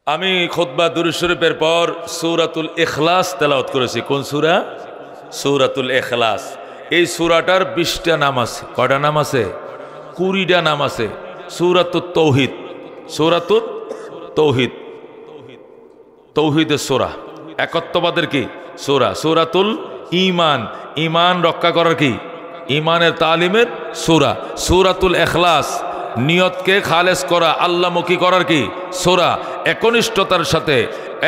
আমি খুতবা দুরূদ শরীফের পর সূরাতুল ইখলাস তেলাওয়াত করেছি। কোন সূরা? সূরাতুল ইখলাস। এই সূরাটার 20টা নাম আছে। কয়টা নাম আছে? 20টা নাম আছে। সূরাতুত তাওহীদ, সূরাতুত তাওহীদ, তাওহীদের সূরা, একত্ববাদের কি সূরা। সূরাতুল ঈমান, ঈমান রক্ষা করার কি, ঈমানের তালিমের সূরা। সূরাতুল ইখলাস, নিয়তকে খালেস করা, আল্লাহমুখী করার কি সূরা। একনিষ্ঠতার সাথে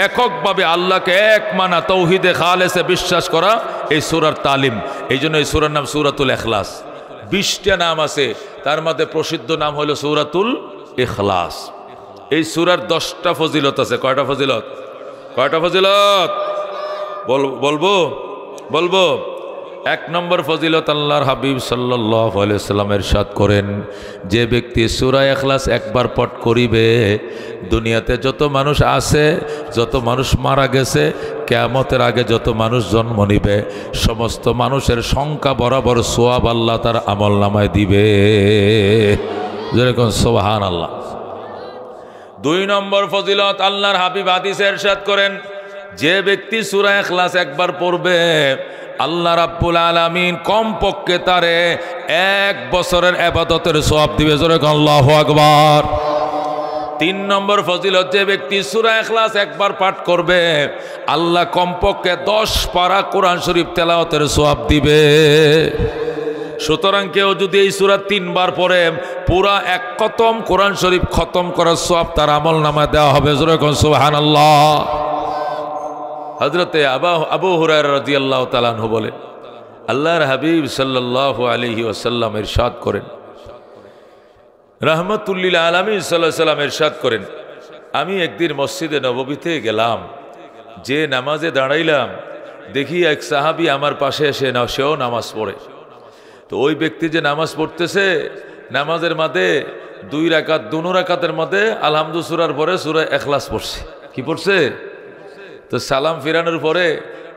এককভাবে আল্লাহকে এক মানা, তৌহিদে খালেসে বিশ্বাস করা, এই সূরার তালিম। এই জন্য এই সূরার নাম সূরাতুল ইখলাস। 20টা নাম আছে, তার মধ্যে প্রসিদ্ধ নাম হলো সূরাতুল ইখলাস। এই সূরার 10টা ফজিলত আছে। কয়টা ফজিলত? কয়টা ফজিলত বলবো বলবো 1 নম্বর ফজিলত, আল্লাহর হাবিব সাল্লাল্লাহু আলাইহি ওয়াসাল্লাম ইরশাদ করেন, যে ব্যক্তি সূরা ইখলাস একবার পাঠ করিবে, দুনিয়াতে যত মানুষ আছে, যত মানুষ মারা গেছে, কিয়ামতের আগে যত মানুষ জন্ম নিবে, সমস্ত মানুষের সংখ্যা বরাবর সওয়াব আল্লাহ তার আমলনামায় দিবে। যেরকম সুবহানাল্লাহ। 2 নম্বর ফজিলত, আল্লাহর হাবিব হাদিসে ইরশাদ করেন, যে ব্যক্তি সূরা ইখলাস একবার পড়বে, আল্লাহ রাব্বুল আলামিন কমপক্ষে তারে 1 বছরের ইবাদতের সওয়াব দিবে। যেরকম আল্লাহু আকবার। 3 নম্বর ফজিলত, যে ব্যক্তি সূরা ইখলাস একবার পাঠ করবে, আল্লাহ কমপক্ষে 10 পারা কোরআন শরীফ তেলাওয়াতের সওয়াব দিবে। সুতরাং কেউ যদি এই সূরা 3 বার পড়ে, পুরা 1 খতম কোরআন শরীফ খতম করার সওয়াব তার আমলনামায় দেওয়া হবে। যেরকম সুবহানাল্লাহ। হযরতে আবু হুরায়রা রাদিয়াল্লাহু তাআলা আনহু বলেন, আল্লাহর হাবিব সাল্লাল্লাহু আলাইহি ওয়াসাল্লাম ইরশাদ করেন, রাহমাতুল লিল আলামিন সাল্লাল্লাহু আলাইহি ওয়াসাল্লাম ইরশাদ করেন, আমি একদিন মসজিদে নববীতে গেলাম, যে নামাজে দাঁড়াইলাম, দেখি এক সাহাবী আমার পাশে এসে সেও নামাজ পড়ে। তো ওই ব্যক্তি যে নামাজ পড়তেছে, নামাজের মধ্যে 2 রাকাত, 2 রাকাতের মধ্যে আলহামদু সূরার পরে সূরা ইখলাস পড়ছে। কি পড়ছে? তো সালাম ফিরানোর পরে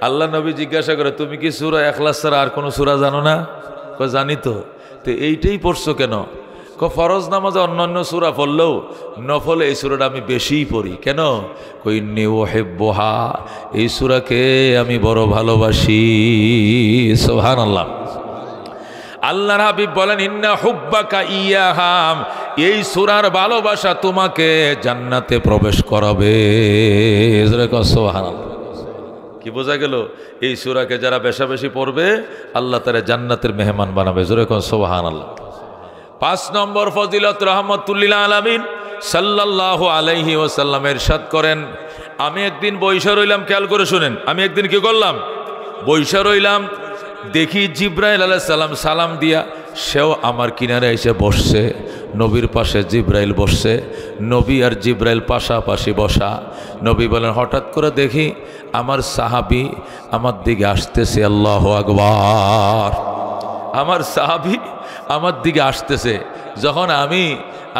আল্লাহ নবী জিজ্ঞাসা করে, তুমি কি সূরা ইখলাস ছাড়া আর কোনো সূরা জানো না? কয় জানি তো। তো এইটাই পড়ছো কেন? ফরজ নামাজে অন্যান্য সূরা পড়লেও নফলে এই সূরাটা আমি বেশিই পড়ি। কেন? কই ইন্নী উহিব্বুহা, এই সূরাকে আমি বড় ভালোবাসি। সুবহানাল্লাহ। আল্লাহর হাবিব বলেন, ইন্না হুব্বাকা ইয়াহা, এই সূরার ভালোবাসা তোমাকে জান্নাতে প্রবেশ করাবে। সুবহানাল্লাহ। কি বোঝা গেল? এই সূরাকে যারা বেশি বেশি পড়বে, আল্লাহ তাআলা জান্নাতের মেহমান বানাবে। যেরকম সুবহানাল্লাহ। 5 নম্বর ফজিলত, রাহমাতুল লিল আলামিন সাল্লাল্লাহু আলাইহি ওয়াসাল্লাম ইরশাদ করেন, আমি একদিন বইসা রইলাম, খেয়াল করে শুনেন, আমি একদিন কি করলাম? বইসা রইলাম, দেখি জিব্রাইল আলাইহিস সালাম সালাম দিয়া সেও আমার কিনারে এসে বসছে। নবীর পাশে জিব্রাইল বসছে, নবী আর জিব্রাইল পাশাপাশি বসা। নবী বলেন, হঠাৎ করে দেখি আমার সাহাবী আমার দিকে আসতেছে। আল্লাহু আকবার। আমার সাহাবী আমার দিকে আসতেছে। যখন আমি,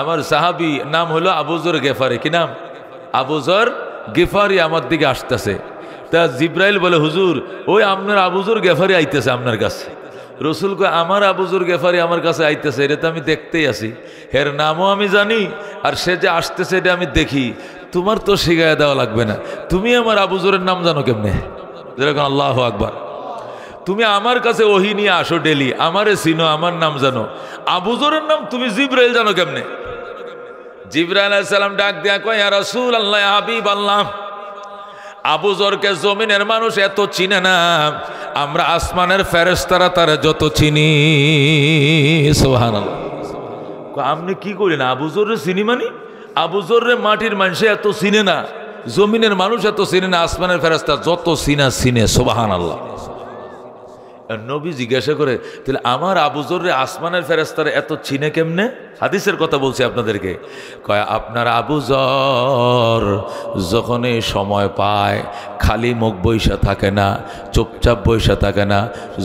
আমার সাহাবী নাম হলো আবু যর গেফারি। কি নাম? আবু যর গেফারি আমার দিকে আসতেছে। তা জিব্রাইল বলে, হুজুর, ওই আপনার আবু যর গেফারি আইতেছে আপনার কাছে। রসুল কয়, আমার আবু যর গেফারি আমার কাছে আইতেছে, এটা তো আমি দেখতেই আছি, এর নামও আমি জানি, আর সে যে আসতেছে এটা আমি দেখি। তোমার তো শিখাইয়া দেওয়া লাগবে না, তুমি আমার আবু যরের নাম জানো কেমনে? যেরকম আল্লাহু আকবার। তুমি আমার কাছে ওহী নিয়ে আসো ডেলি, আমারে চিনো, আমার নাম জানো, আবু যরের নাম তুমি জিব্রাইল জানো কেমনে? জিব্রাইল আলাইহিস সালাম ডাক দেয়া কয়, ইয়া রাসূলুল্লাহ, ইয়া হাবিবাল্লাহ, আবু যরকে জমিনের মানুষ এত চিনে না, আমরা আসমানের ফেরেশতারা তারা যত চিনি। সুবহানাল্লাহ। আপনি কি করেন? আবু যররে চিনি মানে? আবু যররে মাটির মানুষে এত চিনে না, জমিনের মানুষ এত চিনে না, আসমানের ফেরেশতা যত চিনে। সুবহানাল্লাহ। নবী জিজ্ঞাসা করে, তাহলে আমার আবু যররে আসমানের ফেরেশতারা এত চিনে কেমনে? হাদিসের কথা বলছি আপনাদেরকে। কয়, আপনার আবু যর যখনই সময় পায়, খালি মুখ বইসা থাকে না, চুপচাপ বইসা থাকে না,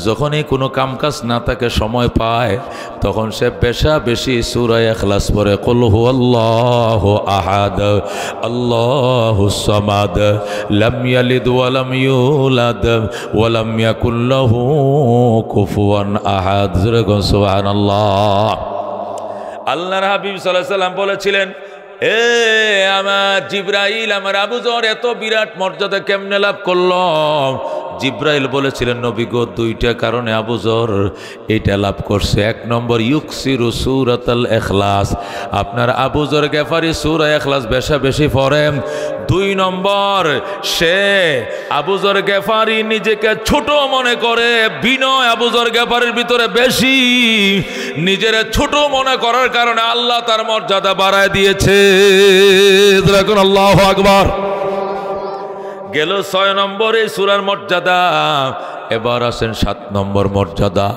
যখনই কোনো কামকাজ না থাকে, সময় পায়, তখন সে বেশি সূরা ইখলাস পড়ে। কুল হুয়াল্লাহু আহাদ আল্লাহুস সামাদ লাম ইয়ালিদ ওয়া লাম ইউলাদ ওয়া লাম ইয়াকুল লাহু কুফুয়ান আহাদ। সুবহানাল্লাহ। আল্লাহর হাবিব সাল্লাল্লাহু আলাইহি ওয়াসাল্লাম বলেছিলেন, এ আমার জিব্রাইল, আমার আবু যর এত বিরাট মর্যাদা কেমনে লাভ করলো? জিব্রাইল বলেছিলেন, নবী গো, দুইটা কারণে আবু যর এটা লাভ করছে। এক নম্বর, ইউকসিরু সূরাতাল ইখলাস, আপনার আবু যর গেফারি সূরা ইখলাস বেশা বেশি পড়েন। দুই নম্বর, সে আবু যর গেফারি নিজেকে ছোট মনে করে, বিনয় আবু যর গেফারির ভিতরে বেশি, নিজের ছোট মনে করার কারণে আল্লাহ তার মর্যাদা বাড়ায় দিয়েছে। এখন আল্লাহু আকবার। গেল 6 নম্বরে সূরার মর্যাদা। এবার আসেন 7 নম্বর মর্যাদা।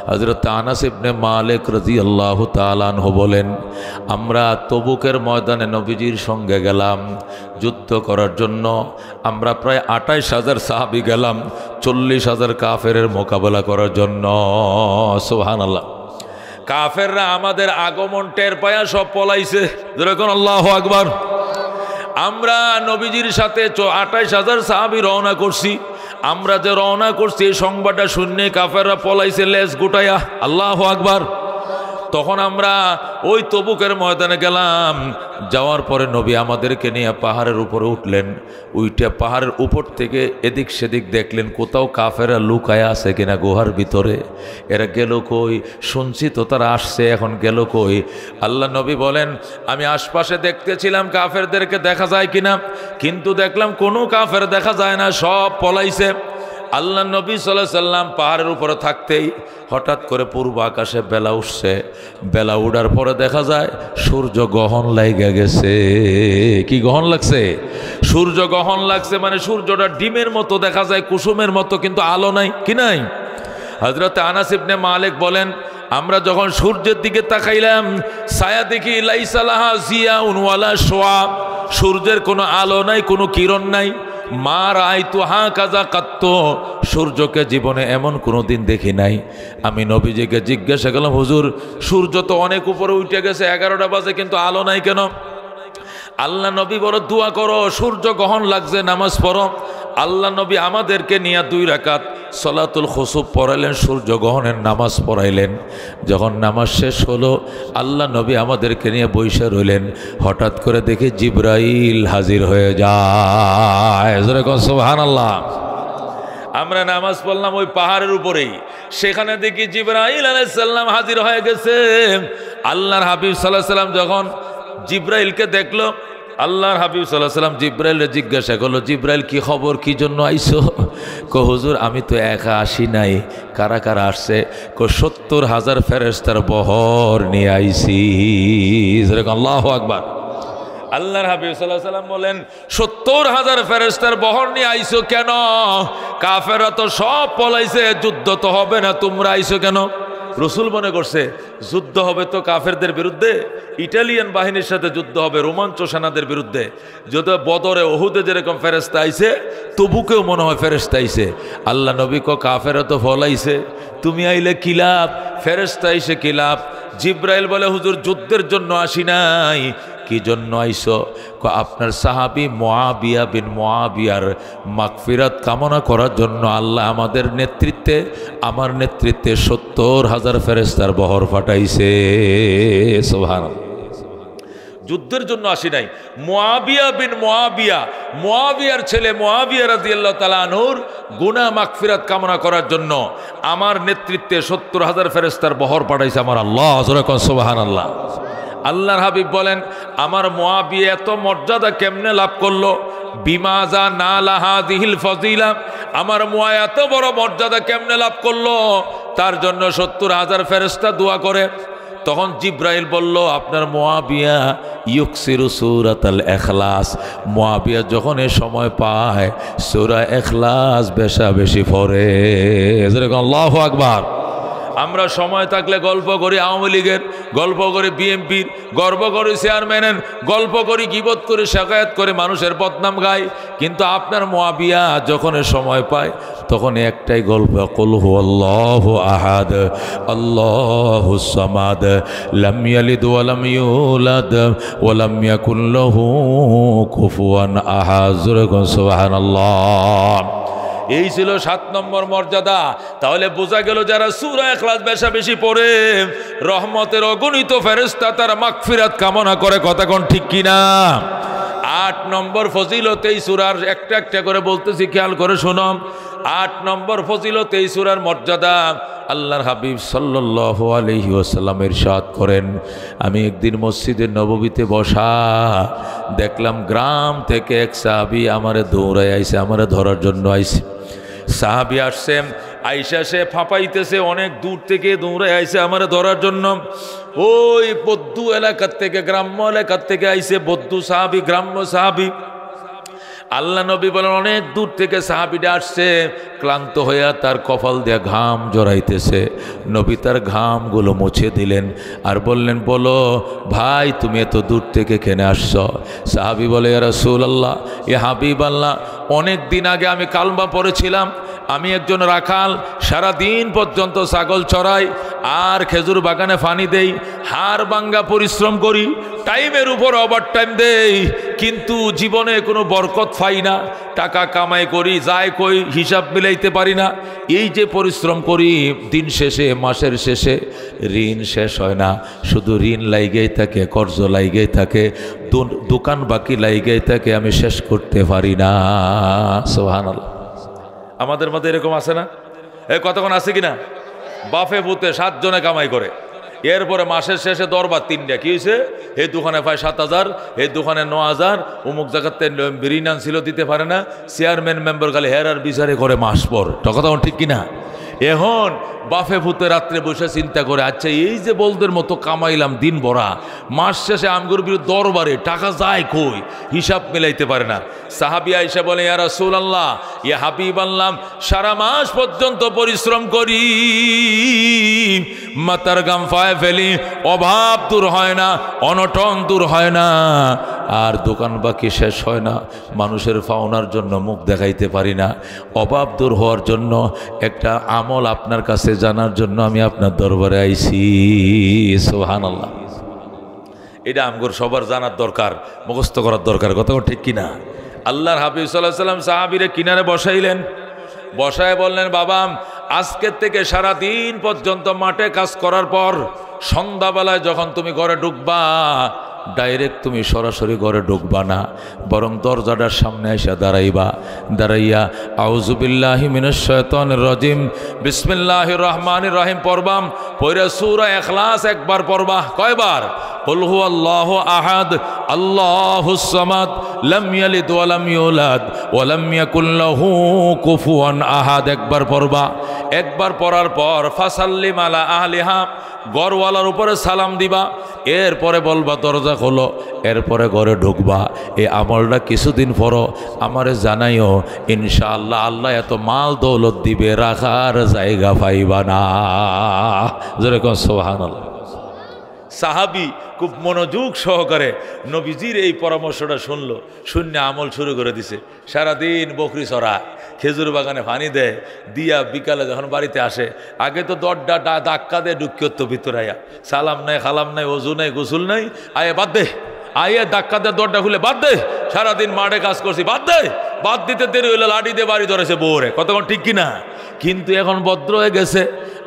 হযরত আনাস ইবনে মালিক রাদিয়াল্লাহু তাআলা আনহু বলেন, আমরা তবুকের ময়দানে নবীজির সঙ্গে গেলাম যুদ্ধ করার জন্য। আমরা প্রায় 28,000 সাহাবী গেলাম 40,000 কাফেরের মোকাবেলা করার জন্য। সুবহানাল্লাহ। কাফেররা আমাদের আগমন টের পায়া সব পলাইছে। যেরকম আল্লাহু আকবার। আমরা নবীজির সাথে 28,000 সাহাবী রওনা করছি। আমরা যে রওনা করছি এই সংবাদটা শুনে কাফেররা পলাইছে লেজ গুটাইয়া। আল্লাহু আকবার। তখন আমরা ওই তবুকের ময়দানে গেলাম। যাওয়ার পরে নবী আমাদেরকে নিয়ে পাহাড়ের উপরে উঠলেন। উইটা পাহাড়ের উপর থেকে এদিক সেদিক দেখলেন কোথাও কাফেররা লুকায় আছে কিনা গুহার ভিতরে। এরা গেল কই? শুনছি তো তারা আসছে, এখন গেল কই? আল্লাহ নবী বলেন, আমি আশপাশে দেখতেছিলাম কাফেরদেরকে দেখা যায় কিনা, কিন্তু দেখলাম কোনো কাফের দেখা যায় না, সব পলাইছে। আল্লাহ নবী সাল্লাল্লাহু আলাইহি সাল্লাম পাহাড়ের উপরে থাকতেই হঠাৎ করে পূর্ব আকাশে বেলা উঠছে। বেলা উঠার পরে দেখা যায় সূর্য গ্রহণ লাইগা গেছে। কি গ্রহণ লাগছে? সূর্য গ্রহণ লাগছে, মানে সূর্যটা ডিমের মতো দেখা যায়, কুসুমের মতো, কিন্তু আলো নাই। কি নাই? হযরত আনাস ইবনে মালিক বলেন, আমরা যখন সূর্যের দিকে তাকাইলাম, ছায়া দেখি লাইসা লাহা জিয়াউন ওয়ালা শুয়া, সূর্যের কোনো আলো নাই, কোনো কিরণ নাই। মা রাআইতু হাকাযা কাত্ত, সূর্যকে জীবনে এমন কোনো দিন দেখি নাই। আমি নবীজিকে জিজ্ঞাসা করলাম, হুজুর সূর্য তো অনেক উপরে উঠে গেছে, 11টা বাজে, কিন্তু আলো নাই কেন? আল্লাহ নবী বড় দোয়া করো, সূর্য গ্রহণ লাগছে, নামাজ পড়ো। আল্লাহ নবী আমাদেরকে নিয়ে 2 রাকাত সলাতুল খুসুফ পড়াইলেন, সূর্য গ্রহণের নামাজ পড়াইলেন। যখন নামাজ শেষ হলো, আল্লাহ নবী আমাদেরকে নিয়ে বসে রইলেন। হঠাৎ করে দেখি জিব্রাইল হাজির হয়ে যায়। সুবহানাল্লাহ। আমরা নামাজ পড়লাম ওই পাহাড়ের উপরেই, সেখানে দেখি জিব্রাইল আলাইহিস সালাম হাজির হয়ে গেছে। আল্লাহর হাবিব সাল্লাল্লাহু আলাইহি সাল্লাম যখন জিব্রাইলকে দেখলো, আল্লাহর হাবিব সাল্লাল্লাহু আলাইহি সাল্লাম জিব্রাইলকে জিজ্ঞাসা করলো, জিব্রাইল কি খবর, কি জন্য আইছো? কো হুজুর আমি তো একা আসি নাই, কারা কারা আসছে? কো 70,000 ফেরেশতার বহর নিয়ে আইছি। আল্লাহু আকবার। আল্লাহর হাবিব সাল্লাল্লাহু আলাইহি সাল্লাম বলেন, 70,000 ফেরেশতার বহর নিয়ে আইছো কেন? কাফেররা তো সব পলাইছে, যুদ্ধ তো হবে না, তোমরা আইছো কেন? রসুল মনে করছে যুদ্ধ হবে তো কাফেরদের বিরুদ্ধে, ইটালিয়ান বাহিনীর সাথে যুদ্ধ হবে, রোমাঞ্চ সেনাদের বিরুদ্ধে। যদি বদরে ওহুদে যেরকম ফেরেশতা আইছে, তবুকেও মনে হয় ফেরেশতা আইছে। আল্লাহ নবী কো কাফেররা তো ফলাইছে, তুমি আইলে কি লাভ? ফেরেশতা আইছে কি লাভ? জিব্রাইল বলে, হুজুর যুদ্ধের জন্য আসি নাই। কি জন্য আইছো? আপনার সাহাবী মুআবিয়া বিন মুআবিয়ার মাগফিরাত কামনা করার জন্য আল্লাহ আমাদের নেতৃত্বে, আমার নেতৃত্বে 70,000 ফেরেশতার বহর পাঠাইছে। সুবহানাল্লাহ। যুদ্ধের জন্য আসি নাই। মুআবিয়া বিন মুআবিয়া, মুআবিয়ার ছেলে মুআবিয়া রাদিয়াল্লাহু তাআলা আনহুর গুনাহ মাগফিরাত কামনা করার জন্য আমার নেতৃত্বে 70,000 ফেরেশতার বহর পাঠাইছে আমার আল্লাহ। সুবহানাল্লাহ। আল্লাহর হাবিব বলেন, আমার মুআবিয়া এত মর্যাদা কেমনে লাভ করলো? বিমাজা নালা হাযিহিল ফাযিলা, আমার মুআবিয়া এত বড় মর্যাদা কেমনে লাভ করলো? তার জন্য 70,000 ফেরেশতা দোয়া করে। তখন জিব্রাইল বলল, আপনার মুআবিয়া ইউকসিরু সূরাতাল ইখলাস, মুআবিয়া যখন এ সময় পায় সূরা ইখলাস বেশা বেশি পড়ে। আল্লাহু আকবার। আমরা সময় থাকলে গল্প করি আওয়ামী লীগের, গল্প করি বিএনপির, গর্ব করি চেয়ারম্যানের, গল্প করি গীবত করে শাকায়াত করে মানুষের বদনাম গাই। কিন্তু আপনার মুআবিয়া যখন সময় পায় তখন একটাই গল্প, কুল হুয়াল্লাহু আহাদ আল্লাহুস সামাদ লাম ইয়ালিদ ওয়া লাম ইউলাদ ওয়া লাম ইয়াকুল লাহু কুফুয়ান আহাদ। সুবহানাল্লাহ। এই ছিল 7 নম্বর মর্যাদা। তাহলে বোঝা গেল যারা সূরা ইখলাস বেশি পড়ে রহমতের অগণিত ফেরেশতা তার মাগফিরাত কামনা করে, কথা কোন ঠিক কিনা? 8 নম্বর ফজিলত এই সূরার, একটা একটা করে বলতেছি, খেয়াল করে শোনো। 8 নম্বর ফজিলত এই সূরার মর্যাদা, আল্লাহর হাবিব সাল্লাল্লাহু আলাইহি ওয়াসাল্লাম ইরশাদ করেন, আমি একদিন মসজিদে নববীতে বসা দেখলাম গ্রাম থেকে এক সাহাবী আমারে দৌড়ায় আইছে, আমারে ধরার জন্য আইছে। সাহাবী আসছে, আইসা সে ফাঁপাইতেছে, অনেক দূর থেকে দৌড়ায় আইছে আমারে ধরার জন্য। ওই বদ্দু এলাকার থেকে, গ্রাম্য এলাকার থেকে আইছে, বদ্দু সাহাবী, গ্রাম্য সাহাবী। আল্লাহ নবী বলেন অনেক দূর থেকে সাহাবীটা আসছে, ক্লান্ত হইয়া তার কপাল দিয়ে ঘাম জড়াইতেছে। নবী তার ঘামগুলো মুছে দিলেন আর বললেন, বলো ভাই তুমি এত দূর থেকে কেনে আসছ? সাহাবী বলে, ইয়া রাসূলুল্লাহ, ইয়া হাবিবাল্লাহ, অনেক দিন আগে আমি কালমা পড়েছিলাম। আমি একজন রাখাল, সারা দিন পর্যন্ত ছাগল চড়াই আর খেজুর বাগানে পানি দেই, হাড় ভাঙ্গা পরিশ্রম করি, টাইমের উপর ওভার টাইম দেই, কিন্তু জীবনে কোনো বরকত পাই না। টাকা কামাই করি, যায় কই হিসাব মিলাইতে পারি না। এই যে পরিশ্রম করি, দিন শেষে, মাসের শেষে ঋণ শেষ হয় না, শুধু ঋণ লাইগেই থাকে, কর্জ লাইগেই থাকে, দোকান বাকি লাইগেই থাকে, আমি শেষ করতে পারি না। সুবহানাল্লাহ। আমাদের মধ্যে এরকম আছে না? এই কতক্ষণ আছে কিনা? বাফে বুতে 7 জনে কামাই করে, এরপরে মাসের শেষে দরবার 3টা, কি হয়েছে? এই দোকানে পায় 7,000, এই দোকানে 9,000, অমুক জায়গাতে ঋণ আনছিল দিতে পারে না, চেয়ারম্যান মেম্বার খালি হেরার বিচারে করে মাস পর। কথা ঠিক কিনা? এখন বাফে ভূতে রাত্রে বসে চিন্তা করে, আচ্ছা এই যে বলদের মতো কামাইলাম দিন ভরা, মাস শেষে আমগুর বিরুদ্ধে দরবারে টাকা যায় কই, হিসাব মিলাইতে পারে না। সাহাবী আয়েশা বলে, ইয়া রাসূলুল্লাহ, ইয়া হাবিবাল্লাহ, সারা মাস পর্যন্ত পরিশ্রম করি, মাথার গাম ফায়ে ফেলি, অভাব দূর হয় না, অনটন দূর হয় না, আর দোকান বাকি শেষ হয় না, মানুষের পাওনার জন্য মুখ দেখাইতে পারি না। অভাব দূর হওয়ার জন্য একটা আমল আপনার কাছে জানার জন্য আমি আপনার দরবারে আইছি। সুবহানাল্লাহ। এটা আমগর সবার জানার দরকার, মুখস্থ করার দরকার, কথা ঠিক কিনা? আল্লাহর হাবিব সাল্লাল্লাহু আলাইহি ওয়াসাল্লাম সাহাবীরে কিনারে বসাইলেন, বসায় বললেন, বাবা আজকের থেকে সারা দিন পর্যন্ত মাঠে কাজ করার পর সন্ধ্যাবেলায় যখন তুমি ঘরে ঢুকবা, ডাইরেক্ট তুমি সরাসরি ঘরে ঢুকবা না, বরং দরজাটার সামনে এসে দাঁড়াইবা। দাঁড়াইয়া আউযু বিল্লাহি মিনাশ শাইতানির রাজিম বিসমিল্লাহির রহমানির রহিম পড়বাম। পড়ে সূরা ইখলাস একবার পড়বা। কয়বার? কুল হুয়াল্লাহু আহাদ আল্লাহুস সামাদ লাম ইয়ালিদ ওয়া লাম ইউলাদ ওয়া লাম ইয়াকুল লাহু কুফুয়ান আহাদ একবার পড়বা। একবার পড়ার পর ফাসাল্লিম আলা আহলিহা, ঘরওয়ালার উপরে সালাম দিবা। এরপরে বলবা দরজা খোলো, এরপরে ঘরে ঢুকবা। এই আমলটা কিছুদিন পরও আমারে জানাইও, ইনশাআল্লাহ আল্লাহ এত মাল দৌলত দিবে, রাখার জায়গা পাইবা না। যেরকম সুবহানাল্লাহ। সাহাবী খুব মনোযোগ সহকারে নবীজির এই পরামর্শটা শুনলো, শূন্য আমল শুরু করে দিছে। সারাদিন বকরি চড়া, খেজুর বাগানে পানি দেয়, দিয়া বিকালে যখন বাড়িতে আসে, আগে তো দরজা ধাক্কা দেয়, ঢুকিয়ত ভিতরে আয়া, সালাম নাই, খালাম নাই, ওযু নাই, গোসল নাই, আয়ে বাদ দে, আয়ে ধাক্কা দেয়, দরজা খুলে বাদ দে, সারাদিন মাঠে কাজ করছি, বাদ দে। বাদ দিতে দেরি হইলে লাঠি দিয়ে বাড়ি ধরেছে বউরে, কতক্ষণ ঠিক কিনা? কিন্তু এখন ভদ্র হয়ে গেছে,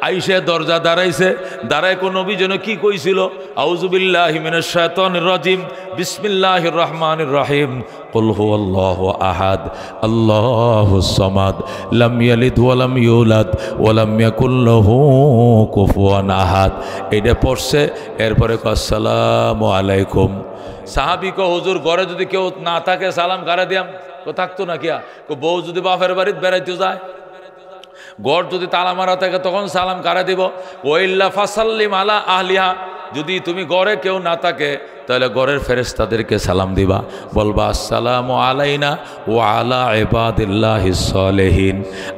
আইসে দরজা দাঁড়াইছে, দাঁড়ায় কোন নবী যেন কি কইছিল, আউযু বিল্লাহি মিনাশ শাইতানির রাজিম বিসমিল্লাহির রহমানির রহিম কুল হুয়াল্লাহু আহাদ আল্লাহুস সামাদ লাম ইয়ালিদ ওয়া লাম ইউলাদ ওয়া লাম ইয়াকুল লাহু কুফুয়ান আহাদ। এটা পড়ছে, এরপরে আসসালামু আলাইকুম। সাহাবী কো, হুজুর ঘরে যদি কেউ না থাকে সালাম কারে দিয়াম? কো থাকতো না কিয়া? কো বউ যদি বাপের বাড়িতে বেড়াইতে যায়, ঘর যদি তালা মারা থাকে তখন সালাম কারে দিব? ওয়াইল্লা ফাসাল্লিম আলা আহলিহা, যদি তুমি ঘরে কেউ না থাকে তাহলে ঘরের ফেরেশতাদেরকে সালাম দিবা, বলবা আসসালামু আলাইনা ওয়া আলা ইবাদিল্লাহিস সালিহিন,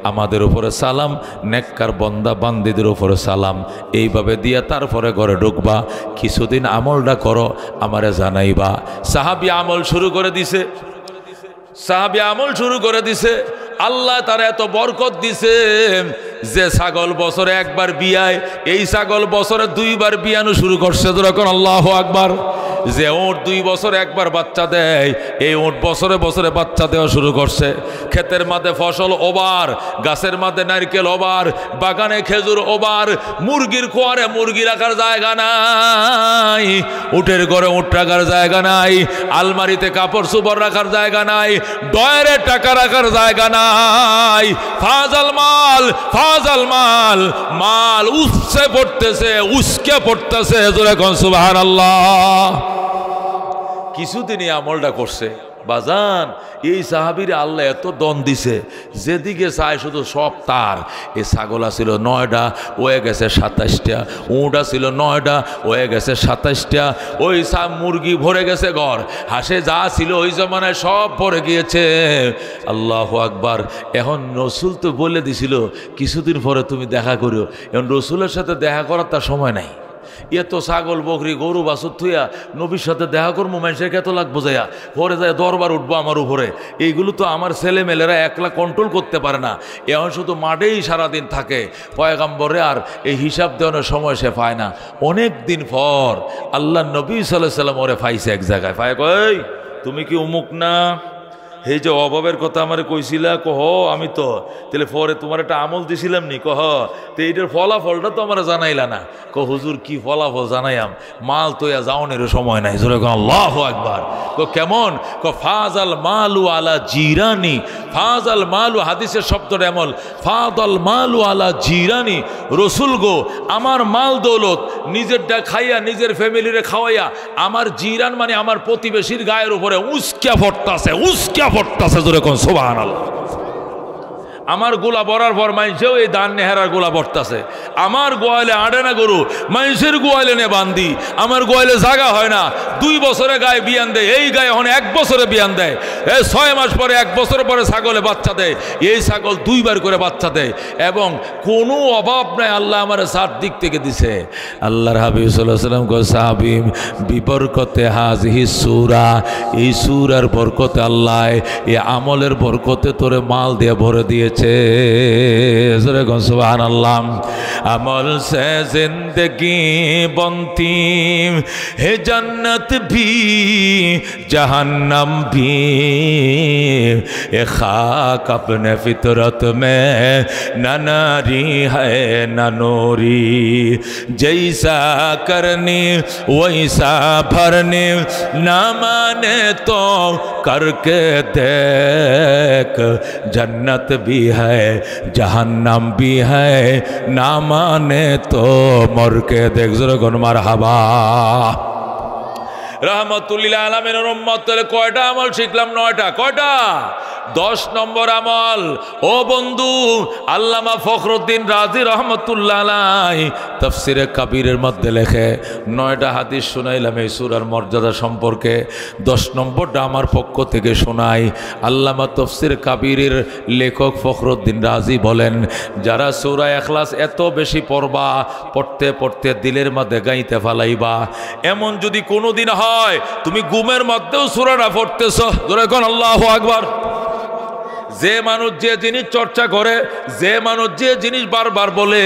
আমাদের উপরে সালাম, নেককার বান্দা বান্দীদের উপরে সালাম। এইভাবে দিয়া তারপরে ঘরে ঢুকবা। কিছুদিন আমলটা করো, আমারে জানাইবা। সাহাবী আমল শুরু করে দিছে, সাহাবী আমল শুরু করে দিছে। আল্লাহ তারা এত বরকত দিছে যে ছাগল বছরে একবার বিয়ায়, এই ছাগল বছরে 2বার বিয়ানো শুরু করছে। যখন আল্লাহু আকবার। যে উট 2 বছর একবার বাচ্চা দেয়, এই উট বছরে বছরে বাচ্চা দেওয়া শুরু করছে। ক্ষেতের মাঝে ফসল ওবার, গাছের মাঝে নারকেল ওবার, বাগানে খেজুর ওবার, মুরগির খোয়ারে মুরগি রাখার জায়গা নাই, উটের ঘরে উট রাখার জায়গা নাই, আলমারিতে কাপড় চোপড় রাখার জায়গা নাই, ডয়ারে টাকা রাখার জায়গা নাই। ফাজাল মাল, ফাজাল মাল, মাল উসকে পড়তেছে, উসকে পড়তেছে। জোরে কোন সুবহানাল্লাহ। কিছুদিন এই আমলটা করছে বাজান, এই সাহাবীরে আল্লাহ এত দন দিছে, যেদিকে চায় শুধু সব তার। এই ছাগল ছিল 9টা, হয়ে গেছে 27টা, উঁটা ছিল 9টা, হয়ে গেছে 27টা, ওই মুরগি ভরে গেছে ঘর, হাঁসে যা ছিল ওই জমানায় সব ভরে গিয়েছে। আল্লাহু আকবার। এখন রসুল তো বলে দিছিল কিছুদিন পরে তুমি দেখা করিও। এখন রসুলের সাথে দেখা করার তার সময় নাই। এত ছাগল বকরি গরু বাছুর থুইয়া নবীর সাথে দেখা করবো, মানুষের কত লাগবো যাইয়া, পরে যায় দরবার উঠবো আমার উপরে। এইগুলো তো আমার ছেলেমেয়েরা একলা কন্ট্রোল করতে পারে না। এখন শুধু মাঠেই সারাদিন থাকে। পয়গাম্বরে আর এই হিসাব দেওয়ানোর সময় সে পায় না। অনেক দিন পর আল্লাহ নবী সাল্লাল্লাহু আলাইহি ওয়াসাল্লাম ওরে পাইছে এক জায়গায়। পায় কই তুমি কি অমুক না? এই যে অভাবের কথা আমার কইছিলা, কহ আমি তো তাহলে পরে তোমার একটা আমল দিছিলাম নি, কহ তো এইটার ফলাফলটা তো আমার জানাইলা না। হুজুর কি ফলাফল জানাইয়াম, মাল তো যাওনের সময় নাই। আল্লাহু আকবার। কেমন? ফাজাল মালু আলা জিরানি, ফাজাল মালু, হাদিসের শব্দটা এমন, ফাদাল মালু আলা জিরানি। রসুল গো, আমার মাল দৌলত নিজেরটা খাইয়া নিজের ফ্যামিলিরে খাওয়াইয়া আমার জিরান মানে আমার প্রতিবেশীর গায়ের উপরে উস্কা পড়তাছে, উস্কা পড়তাছে। জোরে কোন সুবহানাল্লাহ। আমার গোলা বরার পর মানুষেও এই দান নেহারার গোলা পড়তাছে। আমার গোয়ালে আড়ে না গরু, মানুষের গোয়ালে নে বান্দি। আমার গোয়ালে জায়গা হয় না, 2 বছরে গায়ে বিয়ান দেয়, এই গায়ে এখন 1 বছরে বিয়ান দেয়। 6 মাস পরে 1 বছর পরে ছাগলে বাচ্চা দেয়, এই ছাগল 2 বার করে বাচ্চা দেয়, এবং কোনো অভাব নাই। আল্লাহ আমার 4 দিক থেকে দিছে। আল্লাহর হাবিব সাল্লাল্লাহু আলাইহি ওয়াসাল্লাম কয় সাহাবী, বিবরকতে হাযিহি সূরা, এই সূরার বরকতে আল্লাহ এই আমলের বরকতে তোরে মাল দিয়ে ভরে দিয়েছে। সুবহানাল্লাহ। আমল সে জিंदगी बनती है, जन्नत भी जहन्नम भी, ये खाक अपने फितरत में न नारी है न नूरी, जैसा करनी वैसा भरनी, ना माने तो करके देख, जन्नत भी है जहन्नम भी है, ना माने तो मर के देख। जरा गुन मारहाबा। रहमतुल्लिल आलमीনের উম্মত কয়টা আমল শিখলাম? 9টা। কয়টা? 10 নম্বর আমল। ও বন্ধু, আল্লামা ফখরুদ্দিন রাজি রহমতুল্লাহ আলাইহি তাফসিরে কাবীরের মধ্যে লেখে 9টা হাদিস শোনাইলাম এই সূরার মর্যাদা সম্পর্কে। 10 নম্বরটা আমার পক্ষ থেকে শোনাই। আল্লামা তাফসির কাবীরের লেখক ফখরুদ্দিন রাজি বলেন, যারা সূরা ইখলাস এত বেশি পড়বা, পড়তে পড়তে দিলের মধ্যে গাইতে ফালাইবা, এমন যদি কোনোদিন হয় তুমি ঘুমের মধ্যেও সূরাটা পড়তেছো, জোরে কোন আল্লাহু আকবার। যে মানুষ যে জিনিস চর্চা করে, যে মানুষ যে জিনিস বারবার বলে,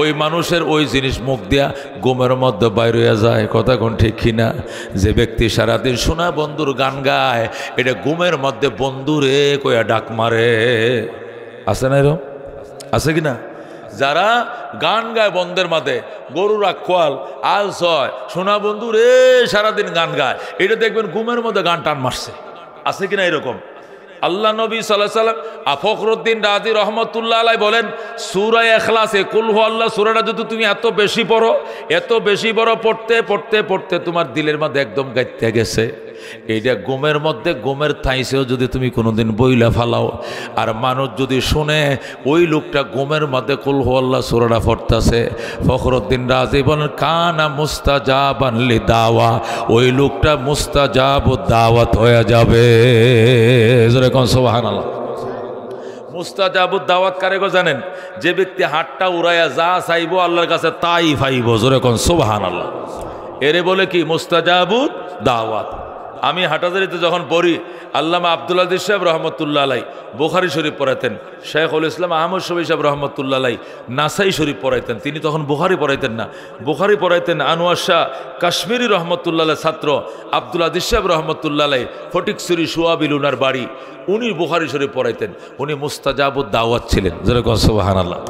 ওই মানুষের ওই জিনিস মুখ দিয়া ঘুমের মধ্যে বাইর হয়ে যায়। কথা কোন ঠিক কিনা? যে ব্যক্তি সারাদিন শোনা বন্ধুর গান গায়, এটা ঘুমের মধ্যে বন্ধুরে কয়া ডাক মারে। আছে না এরকম? আছে কিনা? যারা গান গায় বন্ধের মাঝে, গরু রাখোয়াল আল ছয় সোনা বন্ধু রে সারাদিন গান গায়, এটা দেখবেন ঘুমের মধ্যে গান টান মারছে। আছে কিনা এরকম? আল্লাহ নবী সাল্লাল্লাহু আলাইহি ওয়াসাল্লাম ফখরুদ্দিন রাজি রহমতুল্লাহ আলাইহি বলেন, সূরা ইখলাসে কুল হু আল্লাহ সূরাটা যদি তুমি এত বেশি পড়ো, এত বেশি পড়ো, পড়তে পড়তে পড়তে তোমার দিলের মধ্যে একদম গাইতে গেছে, এইটা ঘুমের মধ্যে ঘুমের থাইছেও যদি তুমি কোনোদিন বইলা ফালাও, আর মানুষ যদি শুনে ওই লোকটা ঘুমের মধ্যে কুল হু আল্লাহ সূরাটা পড়তেছে, ফখরুদ্দিন রাজি বলেন কানা মুস্তাজাবান লিদাওয়া, ওই লোকটা মুস্তাজাবুদ দাওয়াত হয়ে যাবে। জোরে কোন সুবহানাল্লাহ। মুস্তাজাবুদ দাওয়াত কারে গো জানেন? যে ব্যক্তি হাতটা উড়াইয়া যা চাইবো আল্লাহর কাছে তাই পাইবো। জোরে কোন সুবহানাল্লাহ। এরে বলে কি? মুস্তাজাবুদ দাওয়াত। আমি হাটাজারিতে যখন পড়ি, আল্লামা আব্দুল আজিজ সাহেব রহমতুল্লাহ আলাই বুখারী শরীফ পড়াইতেন, শেখুল ইসলাম আহমদ শফী সাহেব রহমতুল্লাহ আলাই নাসাই শরীফ পড়াইতেন। তিনি তখন বুখারী পড়াইতেন না, বুখারী পড়াইতেন আনোয়ার শাহ কাশ্মীরি রহমতুল্লাহ আলাই ছাত্র আব্দুল আজিজ সাহেব রহমতুল্লাহ আলাই ফটিকছড়ি সোয়াবিল উনার বাড়ি, উনি বুখারী শরীফ পড়াইতেন। উনি মুস্তাজাবুদ দাওয়াত ছিলেন, যেরকম সুবহানাল্লাহ।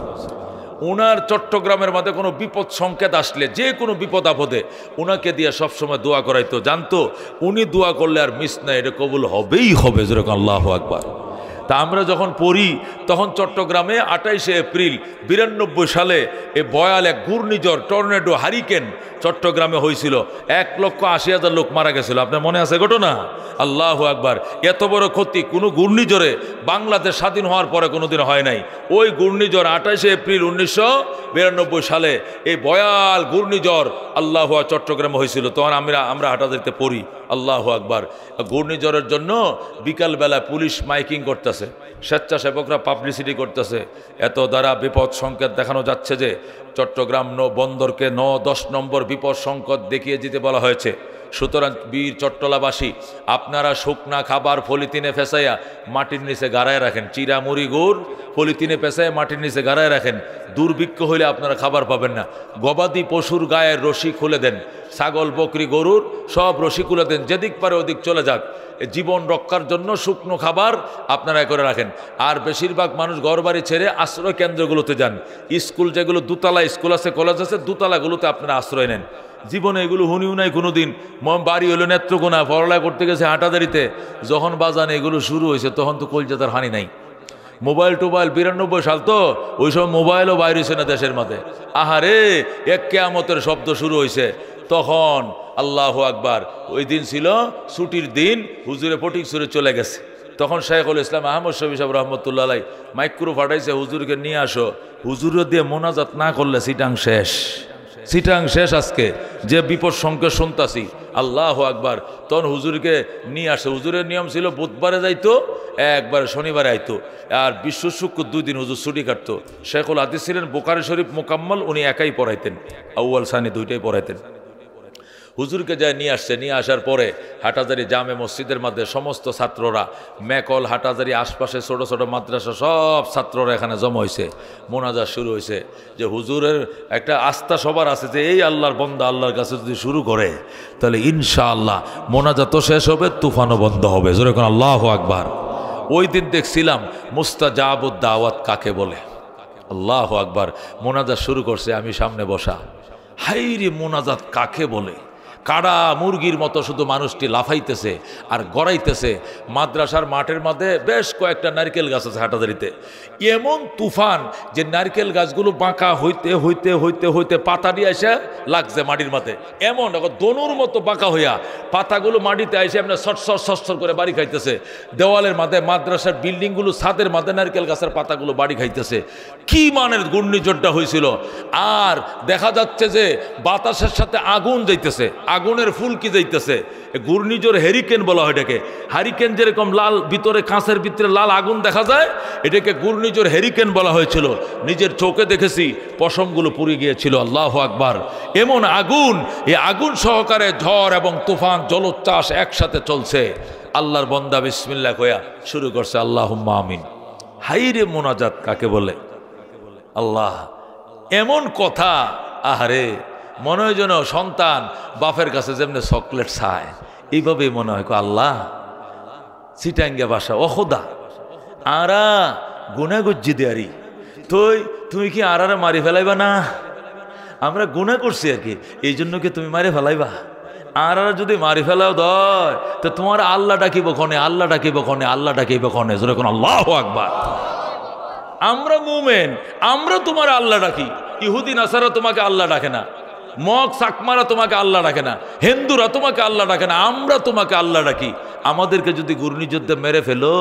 উনার চট্টগ্রামের মধ্যে কোনো বিপদ সংকেত আসলে, যে কোনো বিপদ আপদে উনাকে দিয়ে সবসময় দোয়া করাইতো, জানতো উনি দোয়া করলে আর মিস নাই, এটা কবুল হবেই হবে, যেরকম আল্লাহু আকবার। তা আমরা যখন পড়ি তখন চট্টগ্রামে 28শে এপ্রিল 92 সালে এই ভয়াল এক ঘূর্ণিঝড় টর্নেডো হারিকেন চট্টগ্রামে হয়েছিল, 1,80,000 লোক মারা গেছিল। আপনার মনে আছে ঘটনা? আল্লাহু আকবার। এত বড় ক্ষতি কোনো ঘূর্ণিঝড়ে বাংলাদেশ স্বাধীন হওয়ার পরে কোনোদিন হয় নাই। ওই ঘূর্ণিঝড় 28শে এপ্রিল 1992 সালে এই ভয়াল ঘূর্ণিঝড় আল্লাহু চট্টগ্রামে হয়েছিল। তখন আমরা হাটাজারিতে পড়ি। আল্লাহু আকবার। ঘূর্ণিঝড়ের জন্য বিকালবেলা পুলিশ মাইকিং করতেছে, স্বেচ্ছাসেবকরা পাবলিসিটি করতেছে, এত দ্বারা বিপদ সংকেত দেখানো যাচ্ছে যে চট্টগ্রাম বন্দরকে 9-10 নম্বর বিপদ সংকেত দেখিয়ে দিতে বলা হয়েছে। সুতরাং বীর চট্টলাবাসী, আপনারা শুকনা খাবার পলিথিনে ফেসাইয়া মাটির নিচে গাড়ায় রাখেন, চিরা মুড়ি গুড় পলিথিনে পেঁচায় মাটির নিচে গাড়ায় রাখেন। দুর্ভিক্ষ হইলে আপনারা খাবার পাবেন না। গবাদি পশুর গায়ের রশি খুলে দেন, ছাগল বকরি গরুর সব রশি খুলে দেন, যেদিক পারে ওদিক চলে যাক। জীবন রক্ষার জন্য শুকনো খাবার আপনারা করে রাখেন। আর বেশিরভাগ মানুষ ঘরবাড়ি ছেড়ে আশ্রয় কেন্দ্রগুলোতে যান। স্কুল যেগুলো দোতলা স্কুল আছে, কলেজ আছে, দোতলাগুলোতে আপনারা আশ্রয় নেন। জীবনে এগুলো হুনিও নাই কোনোদিন। বাড়ি হলো নেত্রকোনা, পড়ালেখা করতে গেছে হাটাজারিতে। যখন বাজান এগুলো শুরু হয়েছে তখন তো কলজাতার হানি নাই। মোবাইল টোবাইল 92 সাল তো, ওই সব মোবাইলও বাইরে হয়েছে না দেশের মধ্যে। আহারে, এক কেয়ামতের শব্দ শুরু হয়েছে তখন। আল্লাহু আকবার। ওই দিন ছিল ছুটির দিন, হুজুরে ফটিকছড়ি চলে গেছে। তখন শেখুল ইসলাম আহমদ শফী সাহেব রহমতুল্লাহ আলাই মাইক্রো ফাটাইছে, হুজুরকে নিয়ে আসো। হুজুর দিয়ে মোনাজাত না করলে সিটাং শেষ, সিটাং শেষ। আজকে যে বিপদ সংকেত শুনতাছি, আল্লাহু আকবার। তখন হুজুরকে নিয়ে আসে। হুজুরের নিয়ম ছিল বুধবারে যাইতো, একবার শনিবারে আইতো, আর বিশ্ব শুক্র 2 দিন হুজুর ছুটি কাটতো। শেখুল হাদিস ছিলেন, বুখারী শরীফ মোকাম্মল উনি একাই পড়াইতেন, আউয়াল সানি দুইটাই পড়াইতেন। হুজুরকে যায় নিয়ে আসছে। নিয়ে আসার পরে হাটাজারি জামে মসজিদের মধ্যে সমস্ত ছাত্ররা, মেকল হাটাজারি আশপাশে ছোট ছোট মাদ্রাসা সব ছাত্ররা এখানে জমা হয়েছে। মোনাজাত শুরু হয়েছে যে হুজুরের একটা আস্থা সবার আছে যে এই আল্লাহর বান্দা আল্লাহর কাছে যদি শুরু করে তাহলে ইনশাআল্লাহ মোনাজাতও শেষ হবে, তুফানও বন্ধ হবে। যেরকম আল্লাহু আকবার। ওই দিন দেখছিলাম মুস্তাজাবুদ দাওয়াত কাকে বলে। আল্লাহু আকবার। মোনাজাত শুরু করছে, আমি সামনে বসা। হাইরে, মোনাজাত কাকে বলে? কাড়া মুরগির মতো শুধু মানুষটি লাফাইতেছে আর গড়াইতেছে। মাদ্রাসার মাঠের মধ্যে বেশ কয়েকটা নারকেল গাছ আছে হাটাজারিতে। এমন তুফান যে নারকেল গাছগুলো বাঁকা হইতে হইতে হইতে হইতে পাতা দিয়ে এসে লাগছে মাটির মাথায়। এমন দনুর মতো বাঁকা হইয়া পাতাগুলো মাটিতে এসে এমনি সটসর সটসর করে বাড়ি খাইতেছে। দেওয়ালের মাঝে মাদ্রাসার বিল্ডিংগুলো ছাদের মাঝে নারকেল গাছের পাতাগুলো বাড়ি খাইতেছে। কি মানের ঘূর্ণিঝড়টা হয়েছিল! আর দেখা যাচ্ছে যে বাতাসের সাথে আগুন যাইতেছে, আগুনের ফুলকি যাইতেছে। ঘূর্ণিঝড় হেরিকেন বলা হয় এটাকে। হারিকেন যেরকম লাল ভিতরে, কাঁচের ভিতরে লাল আগুন দেখা যায়, এটাকে ঘূর্ণিঝড় হেরিকেন বলা হয়েছিল। নিজের চোখে দেখেছি, পশমগুলো পুড়ে গিয়েছিল। আল্লাহু আকবার। এমন আগুন, এই আগুন সহকারে ঝড় এবং তুফান জলোচ্ছ্বাস একসাথে চলছে। আল্লাহর বান্দা বিসমিল্লাহ কইয়া শুরু করছে আল্লাহুম্মা আমিন। হাইরে, মোনাজাত কাকে বলে? আল্লাহ, এমন কথা! আহারে, মনে হয় যেন সন্তান বাপের কাছে যেমনি চকলেট চায়, এইভাবেই মনে হয়। আল্লাহ, চিটাঙ্গা ভাষা, ও খোদা, আরা গুনা গজ্জি দেয়ারি, তুমি কি আরারে মারি ফেলাইবা না? আমরা গুনাহ করছি আর কি, এই জন্য কি তুমি মারি ফেলাইবা? আর যদি মারি ফেলাও দয় তো তোমার আল্লাহ ডাকিব ক্ষণে, আল্লাহ ডাকিব ক্ষণে, আল্লাহ ডাকিব ক্ষণে। যেরকম আল্লাহু আকবার। আমরা মুমিন, আমরা তোমার আল্লাহ ডাকি। ইহুদি নাসারা তোমাকে আল্লাহ ডাকে না, মগ চাকমারা তোমাকে আল্লাহ ডাকে না, হিন্দুরা তোমাকে আল্লাহ ডাকে না, আমরা তোমাকে আল্লাহ ডাকি। আমাদেরকে যদি ঘূর্ণিঝড়ে মেরে ফেলো,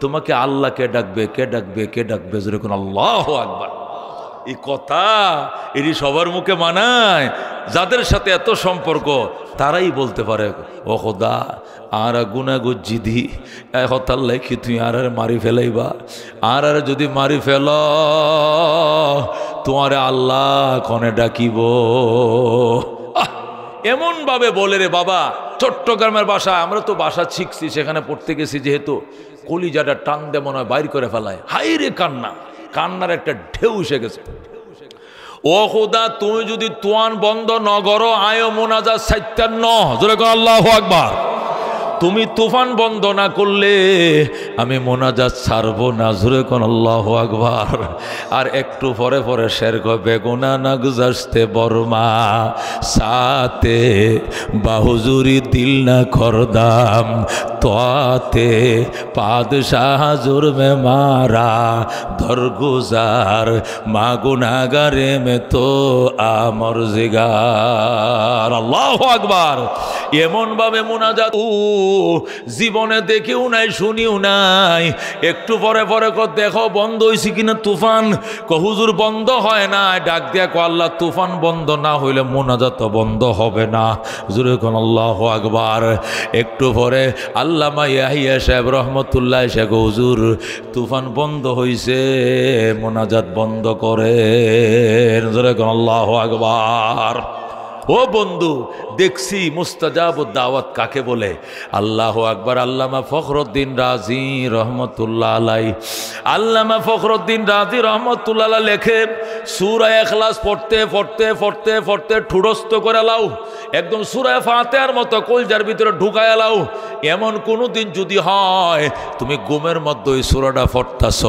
তোমাকে আল্লাহ কে ডাকবে, কে ডাকবে, কে ডাকবে? যেরকম আল্লাহু আকবার। এই কথা এটি সবার মুখে মানায়। যাদের সাথে এত সম্পর্ক তারাই বলতে পারে, ও খোদা, আর গুনা গজ্জি দি হতাল লেখি, তুই আর মারি ফেলাইবা। আর যদি মারি ফেল, তোমারে আল্লাহ কনে ডাকিব। এমন ভাবে বলে রে বাবা, চট্টগ্রামের ভাষা, আমরা তো ভাষা শিখছি, সেখানে পড়তে গেছি যেহেতু, কলিজাটা টান দিয়ে মনে হয় বাইর করে ফেলায়। হাই রে কান্না, কান্নার একটা ঢেউ এসে গেছে। ও খোদা, তুমি যদি তোয়ান বন্ধ ন করো, আয় মোনাজাত 57, জোরে কর আল্লাহু আকবার। তুমি তুফান বন্ধ না করলে আমি মোনাজাত ছাড়বো না, জোরে কোন আল্লাহু আকবার। আর একটু পরে পরে শের গো বেগুনা না গুজারতে বর্মা সাথে বাহুজুরি দিল না খরদাম তোয়াতে পাদশাহ জুরমে মারা দরগুজার মা গুনাগারে মে তো আমর জিগার। আল্লাহু আকবার। এমন ভাবে মোনাজাত জীবনে দেখেও নাই, শুনিও নাই। একটু পরে পরে দেখো বন্ধ হয়েছে কিনা তুফান, হুজুর বন্ধ হয় না। ডাক দিয়া কো আল্লাহ, তুফান বন্ধ না হইলে মোনাজাত বন্ধ হবে না, জোরে কোন আল্লাহু আকবার। একটু পরে আল্লামা ইয়াহিয়া সাহেব রহমতুল্লাহ শেখ, হুজুর তুফান বন্ধ হইছে, মোনাজাত বন্ধ করে, জোরে কোন আল্লাহু আকবার। ও বন্ধু, দেখছি মুস্তাজাবুদ দাওয়াত কাকে বলে। আল্লাহু আকবার। আল্লামা ফখরুদ্দিন রাজি রহমতুল্লাহ আলাই, আল্লামা ফখরুদ্দিন রাজি রহমতুল্লাহ আলাই লেখে, সূরা ইখলাস পড়তে পড়তে পড়তে পড়তে ঠুড়স্থ করে লাও, একদম সূরা ফাতিহার মতো কলজার ভিতরে ঢুকায় লাও। এমন কোনো দিন যদি হয় তুমি ঘুমের মধ্যে ওই সূরাটা পড়তাছ,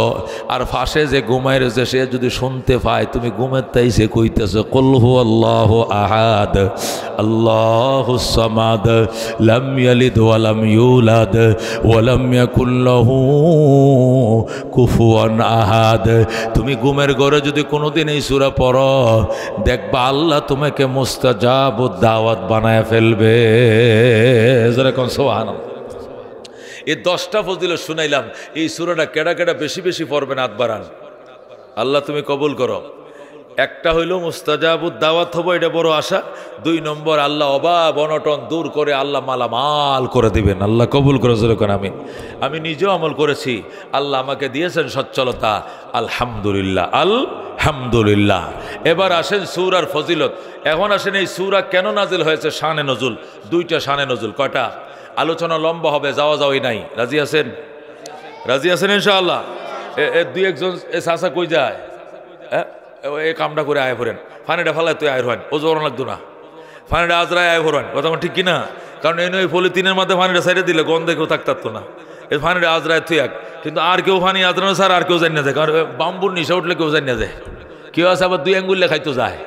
আর ফাঁসে যে ঘুমাইর যে সে যদি শুনতে পায়, তুমি ঘুমের তাই সে কইতেছ কুল হুয়াল্লাহু আহাদ আল্লাহুস সামাদ লাম ইয়ালিদ ওয়া লাম ইউলাদ ওয়া লাম ইয়াকুল লাহু কুফুয়ান আহাদ। তুমি ঘুমের ঘরে যদি কোনোদিন এই সূরা পড়ো, দেখবা আল্লাহ তোমাকে মুস্তাজাবুদ দাওয়াত বানায় ফেলবে। যেরকম সুবহানাল্লাহ। এই 10টা ফজিলত শুনাইলাম, এই সূরাটা কেডা কেডা বেশি বেশি পড়বেন, হাত বাড়ান। আল্লাহ তুমি কবুল করো। একটা হইল মুস্তাজাবুদ দাওয়াত হবো, এটা বড় আশা। 2 নম্বর, আল্লাহ অভাব অনটন দূর করে আল্লাহ মালামাল করে দিবেন। আল্লাহ কবুল করে যেরকম আমি নিজেও আমল করেছি, আল্লাহ আমাকে দিয়েছেন সচ্ছলতা, আলহামদুলিল্লাহ আলহামদুলিল্লাহ। এবার আসেন সূরার ফজিলত। এখন আসেন এই সূরা কেন নাজিল হয়েছে, শানে নজুল। 2টা শানে নজুল। কয়টা? আলোচনা লম্বা হবে, যাওয়া যাওয়াই নাই। রাজি আছেন? রাজি আছেন ইনশাআল্লাহ? 2-1 জন এ চাচা কই যায়, এই কামটা করে আয় ভরেন, ফানিটা ফালায় তুই আয় ভরেন, ও জোর লাগতো না, ফানিটা আজরায় আয় ভরেন। কথা ঠিক কিনা? কারণ এই নয় পলিথিনের মধ্যে ফানিটা সাইডে দিলে গন্ধে কেউ থাকতো না, এই ফানিটা আজরায় তুই এক। কিন্তু আর কেউ ফানি আজরানো স্যার আর কেউ জানি না যায়, কারণ বাম্বুর নিশা উঠলে কেউ জানি না যায়। কেউ আছে আবার 2 আঙ্গুলে খাইতো যায়।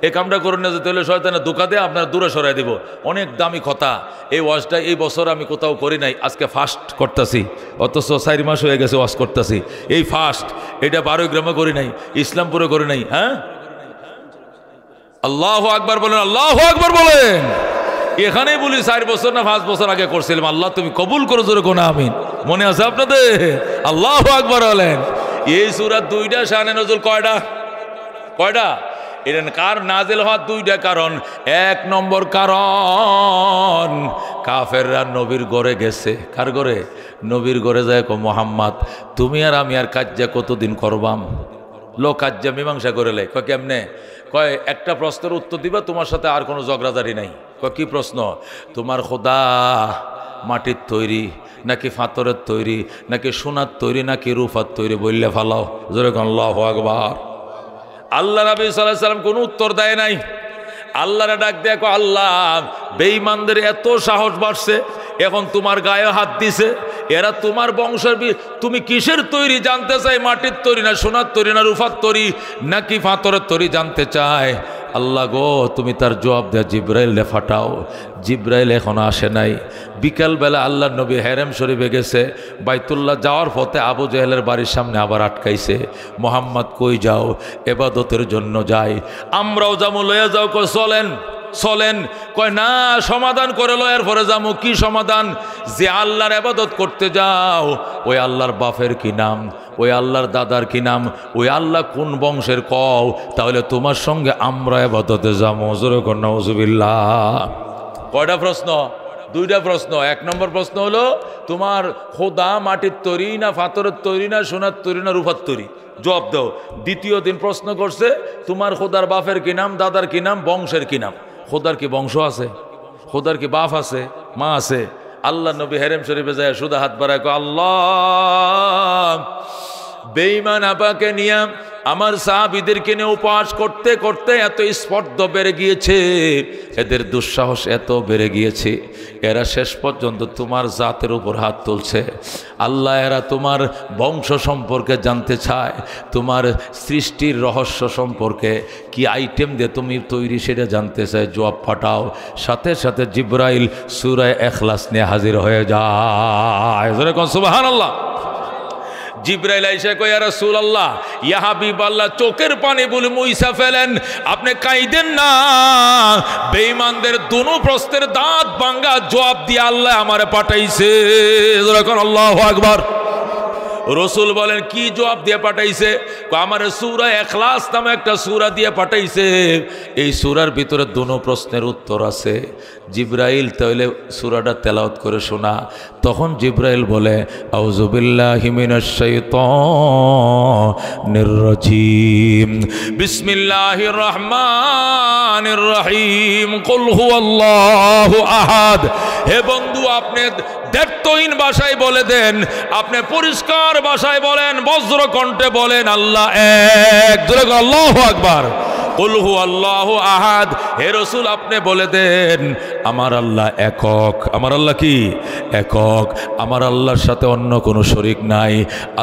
এই কামটা করুন না, যেতে হলে শয়তানের ধোঁকা দিয়ে আপনারা দূরে সরাই দিব। অনেক দামি কথা। এই ওয়াজটা এই বছর আমি কোথাও করি নাই, আজকে ফার্স্ট করতেছি, অথচ 4 মাস হয়ে গেছে ওয়াজ করতেছি। এই ফার্স্ট, এটা 12 গ্রামে করি নাই, ইসলামপুরে করি নাই। হ্যাঁ, আল্লাহু আকবার বলেন, আল্লাহু আকবার বলেন। এখানেই বলি 4 বছর না 5 বছর আগে করছিলাম। আল্লাহ তুমি কবুল করো, জোরে কোন আমিন। মনে আছে আপনাদের? আল্লাহু আকবার বলেন। এই সূরা 2টা শানে নজুল। কয়টা? এটা কার নাজিল হওয়ার 2টা কারণ। 1 নম্বর কারণ, কাফেররা নবীর ঘরে গেছে। কার ঘরে? নবীর ঘরে যায় কো, মুহাম্মদ তুমি আর আমি আর কাজ্জা কতদিন করবাম? লোক কাজ্জা মীমাংসা করে লাই। কয় কেমনে? কয় একটা প্রশ্নের উত্তর দিবা, তোমার সাথে আর কোনো ঝগড়াঝাড়ি নাই। কয় কি প্রশ্ন? তোমার খোদা মাটির তৈরি নাকি ফাতরের তৈরি নাকি সোনার তৈরি নাকি রূপার তৈরি, বললে ফালাও। জোরে কোন আল্লাহু আকবার। আল্লাহ নবী সাল্লাল্লাহু আলাইহি ওয়াসাল্লাম কোনো উত্তর দেয় নাই। আল্লাহরে ডাক দেখো, আল্লাহ বেঈমানদের এত সাহস বাড়ছে, এখন তোমার গায়ে হাত দিছে, এরা তোমার বংশের, তুমি কিসের তৈরি জানতে চাই? মাটির তৈরি না সোনার তৈরি না রূপার তৈরি নাকি ফাতরের তৈরি জানতে চায়। আল্লাহ গো, তুমি তার জবাব দেয়া জিব্রাইলে ফাটাও। জিব্রাইল এখনো আসে নাই। বিকালবেলা আল্লাহ নবী হেরেম শরীফে গেছে, বাইতুল্লাহ যাওয়ার পথে আবু জেহেলের বাড়ির সামনে আবার আটকাইছে। মোহাম্মদ কই যাও? এবাদতের জন্য যাই। আমরাও যাবো, লইয়া যাও। কই চলেন চলেন। কয় না, সমাধান করে লয়ের পরে যাবো। কি সমাধান? যে আল্লাহর ইবাদত করতে যাও, ওই আল্লাহর বাপের কি নাম, ওই আল্লাহর দাদার কি নাম, ওই আল্লাহ কোন বংশের কও, তাহলে তোমার সঙ্গে আমরা ইবাদতে যাবো। জোরে কর নাউজুবিল্লাহ। কয়টা প্রশ্ন? 2টা প্রশ্ন। 1 নম্বর প্রশ্ন হলো, তোমার খোদা মাটির তৈরি না ফাতরের তৈরি না সোনার তৈরি না রূপার তৈরি, জবাব দাও। দ্বিতীয় দিন প্রশ্ন করছে, তোমার খোদার বাপের কি নাম, দাদার কি নাম, বংশের কি নাম। খোদার কি বংশ আছে? খোদার কি বাপ আছে, মা আছে? আল্লাহ নবী হেরেম শরীফে যায় সুদা হাত বাড়ায়, আল্লাহ বেঈমান আপাকে নিয়ে আমার সাহাবীদেরকে নিয়ে উপহাস করতে করতে এত স্পর্ধ বেড়ে গিয়েছে, এদের দুঃসাহস এত বেড়ে গিয়েছে, এরা শেষ পর্যন্ত তোমার জাতের উপর হাত তুলছে। আল্লাহ এরা তোমার বংশ সম্পর্কে জানতে চায়, তোমার সৃষ্টির রহস্য সম্পর্কে কি আইটেম দিয়ে তুমি তৈরি সেটা জানতে চায়, জবাব পাঠাও। সাথে সাথে জিব্রাইল সূরা ইখলাস নিয়ে হাজির হয়ে যায়। সুবহানাল্লাহ। জিব্রাইল আইসা কয়, ইয়া রাসূলুল্লাহ, ইয়া হাবিবাল্লাহ, চোখের পানি বলে মুইসা ফেলেন, আপনি কাইদেন না। বেঈমানদের দুনো প্রশ্নের দাঁত ভাঙা জবাব দিয়ে আল্লাহ আমারে পাঠাইছে। আল্লাহু আকবার। রসুল বলেন, কি জবাব দিয়ে পাঠাইছে? আমার সূরা ইখলাস নামে একটা সূরা দিয়ে পাঠাইছে, এই সূরার ভিতরে দুনো প্রশ্নের উত্তর আছে। জিব্রাইল তাহলে সূরাটা তেলাওয়াত করে শোনা। তখন জিব্রাইল বলে, আউযু বিল্লাহি মিনাশ শাইতানির রাজীম, বিসমিল্লাহির রহমানির রহিম, কুল হুয়াল্লাহু আহাদ। হে বন্ধু, আপনি দ্ব্যর্থহীন ভাষায় বলে দেন, আপনি পরিষ্কার ভাষায় বলেন, বজ্র কণ্ঠে বলেন, আল্লাহ এক। আল্লাহু আকবার। কুল হুয়াল্লাহু আহাদ। হে রাসূল, আপনি বলে দেন, আমার আল্লাহ একক। আমার আল্লাহ কি? একক। আমার আল্লাহর সাথে অন্য কোনো শরীক নাই,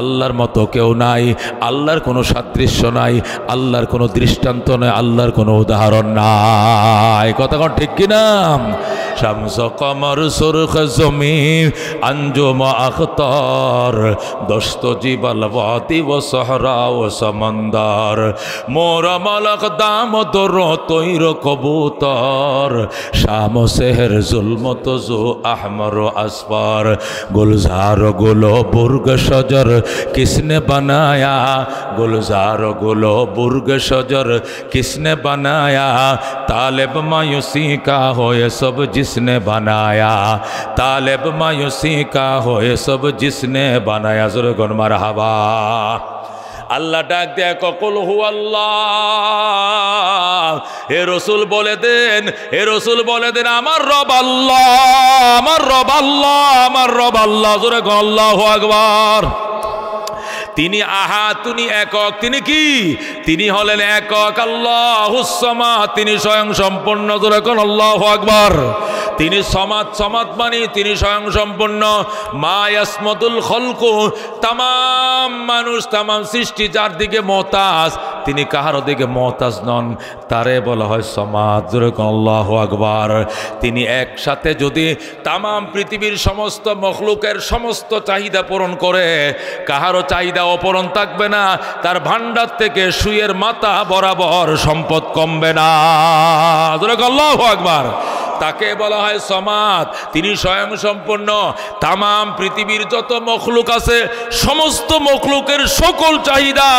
আল্লাহর মতো কেউ নাই, আল্লাহর কোনো সাদৃশ্য নাই, আল্লাহর কোনো দৃষ্টান্ত নাই, আল্লাহর কোনো উদাহরণ নাই। কথা কোন ঠিক কিনা? শামস কমর সুরখ জমিন আঞ্জুম আখতার, দস্ত জিবাল ওয়াদি ও সহরা ও সমন্দর, মোরা মালক দাম দর তৈর কবুতর, শাম সেহর জুলমত জো আহমর আসফার, গুলজার গুলো বুর্গ শজর কিসনে বানায়া, গুলজার গুলো বুর্গ শজর किसने बनाया, तालिब मायूसी का हो ये सब जिसने बनाया, तालिब मायूसी का हो ये सब जिसने बनाया। ज़ोरे गुन मरहबा। আল্লাহ ডাক দেয়া, কুল হুয়াল্লাহ। হে রাসূল বলে দেন, হে রাসূল বলে দেন, আমার রব আল্লাহ, আমার রব আল্লাহ, আমার রব আল্লাহ। জোরে গো আল্লাহু আকবার। তিনি আহাদ, তিনি একক। তিনি কি? তিনি হলেন একক। আল্লাহুস সামাদ, তিনি স্বয়ং সম্পূর্ণ। জোরে কোন আল্লাহু আকবার। তিনি সমাদ, সমাদ মানে তিনি স্বয়ং সম্পূর্ণ। মা ইয়াসমতুল খলকু, তামাম মানুষ, তামাম সৃষ্টি যার দিকে মুহতাজ, তিনি কাহার দিকে মুহতাজ নন, তারে বলা হয় সমাদ। জোরে কোন আল্লাহু আকবার। তিনি একসাথে যদি তামাম পৃথিবীর সমস্ত মখলুকের সমস্ত চাহিদা পূরণ করে, কাহারও চাহিদা অপূরণ থাকবে না, তার ভান্ডার থেকে সুয়ের মাথা বরাবর সম্পদ কমবে না। আল্লাহু আকবার। তাকে বলা হয় সমাদ। তিনি স্বয়ং সম্পূর্ণ। তামাম পৃথিবীর যত মখলুক আছে, সমস্ত মখলুকের সকল চাহিদা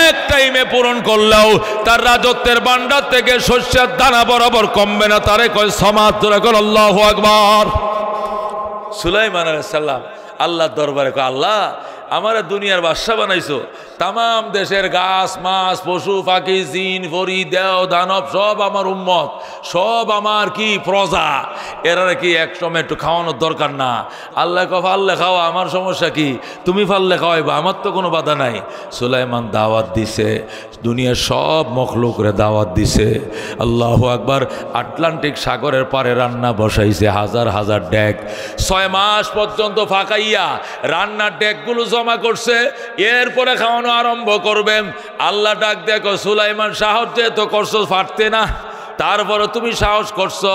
এক টাইমে পূরণ করলেও তার রাজত্বের ভান্ডার থেকে শস্যের দানা বরাবর কমবে না, তারে কয় সমাদ। আল্লাহু আকবার। সুলাইমান আলাইহিস সালাম আল্লাহর দরবারে কয়, আল্লাহ আমার দুনিয়ার বাদশা বানাইছো, তামাম দেশের গাছ মাছ পশু পাখি জিন পরি দেও দানব সব আমার উম্মত, সব আমার কি প্রজা, এরা কি এক সময় একটু খাওয়ানোর দরকার না? আল্লাহ কয়, ফাললে খাওয়া, আমার সমস্যা কি? তুমি ফাললে খাওয়াইবা, আমার তো কোনো বাধা নাই। সুলাইমান দাওয়াত দিছে, দুনিয়ার সব মখলুকরে দাওয়াত দিছে। আল্লাহু আকবার। আটলান্টিক সাগরের পারে রান্না বসাইছে, হাজার হাজার ডেক, 6 মাস পর্যন্ত ফাঁকাইয়া রান্নার ডেকগুলো জমা করছে। এরপরে খাওয়ানো আরম্ভ করবেন। আল্লাহ ডাক দেখো, সুলাইমান সাহস যেহেতু করছো পারতে না, তারপরে তুমি সাহস করছো,